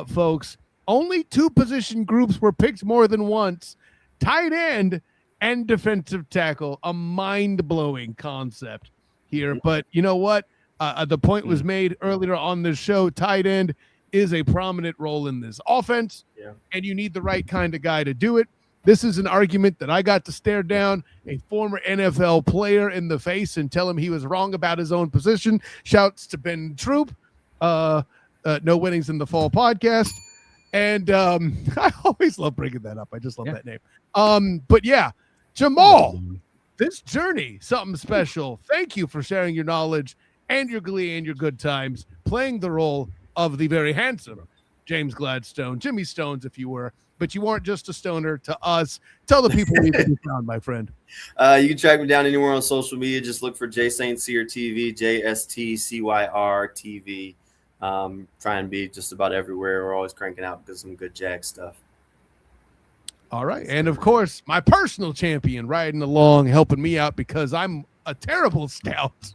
folks, only 2 position groups were picked more than once: tight end and defensive tackle. A mind-blowing concept here. But you know what? The point was made earlier on this show. Tight end is a prominent role in this offense, and you need the right kind of guy to do it. This is an argument that I got to stare down a former NFL player in the face and tell him he was wrong about his own position. Shouts to Ben Troop, No Winnings in the Fall podcast. And I always love bringing that up. I just love that name. But yeah, Jamal, this journey, something special. Thank you for sharing your knowledge and your glee and your good times, playing the role of the very handsome James Gladstone, Jimmy Stones, if you were. But you weren't just a stoner to us. Tell the people we can be found, my friend. You can track me down anywhere on social media. Just look for J Saint Cyr TV, JSTCYR TV. Try and be just about everywhere. We're always cranking out some good Jag stuff. All right. And of course, my personal champion riding along, helping me out because I'm a terrible scout.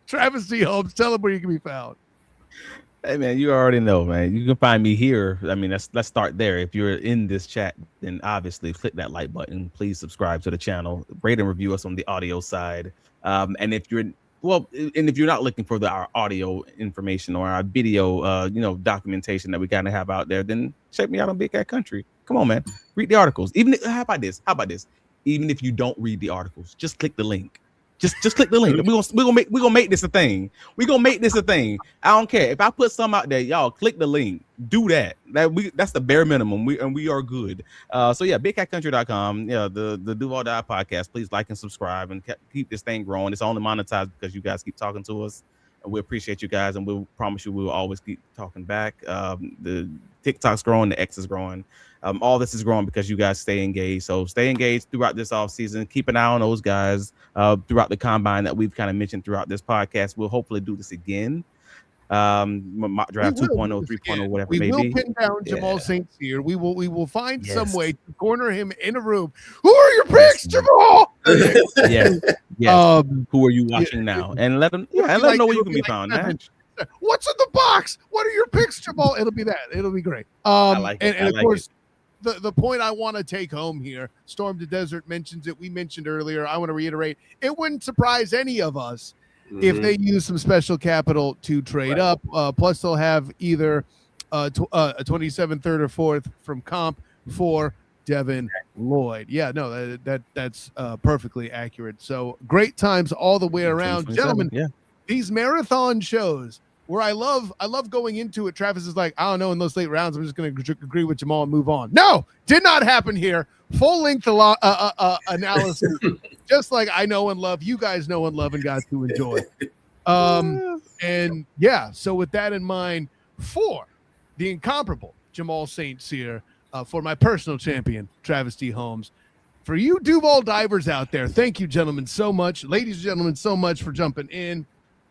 Travis D. Holmes, tell them where you can be found. Hey, man, you already know, man. You can find me here. I mean, let's start there. If you're in this chat, then obviously click that like button. Please subscribe to the channel. Rate and review us on the audio side. And if you're not looking for our audio information or our video, documentation that we kind of have out there, then check me out on Big Cat Country. Come on, man. Read the articles. How about this? Even if you don't read the articles, just click the link. Just click the link. We're gonna make this a thing. We're gonna make this a thing. I don't care. If I put some out there, y'all click the link. Do that. That's the bare minimum. We are good. So yeah, bigcatcountry.com. Yeah, the Duval Dive podcast. Please like and subscribe and keep this thing growing. It's only monetized because you guys keep talking to us. And we appreciate you guys, and we'll promise you we will always keep talking back. The TikTok's growing, the X is growing. All this is growing because you guys stay engaged. So stay engaged throughout this offseason. Keep an eye on those guys throughout the combine that we've kind of mentioned throughout this podcast. We'll hopefully do this again. Mock draft 2.0, 3.0, whatever we it may will be. Pin down Jamal St. Cyr. We will find some way to corner him in a room. Who are your picks, Jamal? Yes. Who are you watching now? And let them know where you can be found, man. What's in the box? What are your picks, Jamal? It'll be that. It'll be great. And of course, the point I want to take home here, Storm to Desert mentions it. We mentioned earlier. I want to reiterate, it wouldn't surprise any of us if they use some special capital to trade up. Plus, they'll have either a 27th, 3rd, or 4th from comp for Devin Lloyd. Yeah, no, that's perfectly accurate. So great times all the way around, gentlemen. Yeah. These marathon shows where I love going into it. Travis is like, I don't know, in those late rounds, I'm just going to agree with Jamal and move on. No, did not happen here. Full length analysis, just like I know and love. You guys know and love and got to enjoy. And yeah, so with that in mind, for the incomparable Jamal Saint Cyr, for my personal champion, Travis D. Holmes, for you Duval divers out there, thank you, gentlemen, so much. Ladies and gentlemen, so much for jumping in.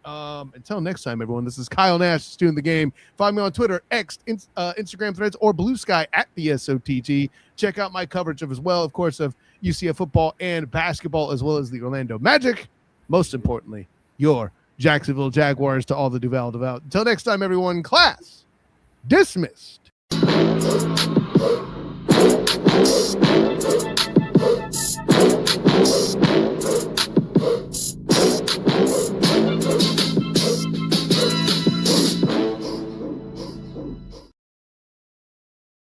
Until next time, everyone, this is Kyle Nash, Student the Game. Find me on Twitter, X, Instagram Threads, or Blue Sky at the SOTG. Check out my coverage of UCF football and basketball, as well as the Orlando Magic. Most importantly, your Jacksonville Jaguars to all the Duval devout. Until next time, everyone, class dismissed.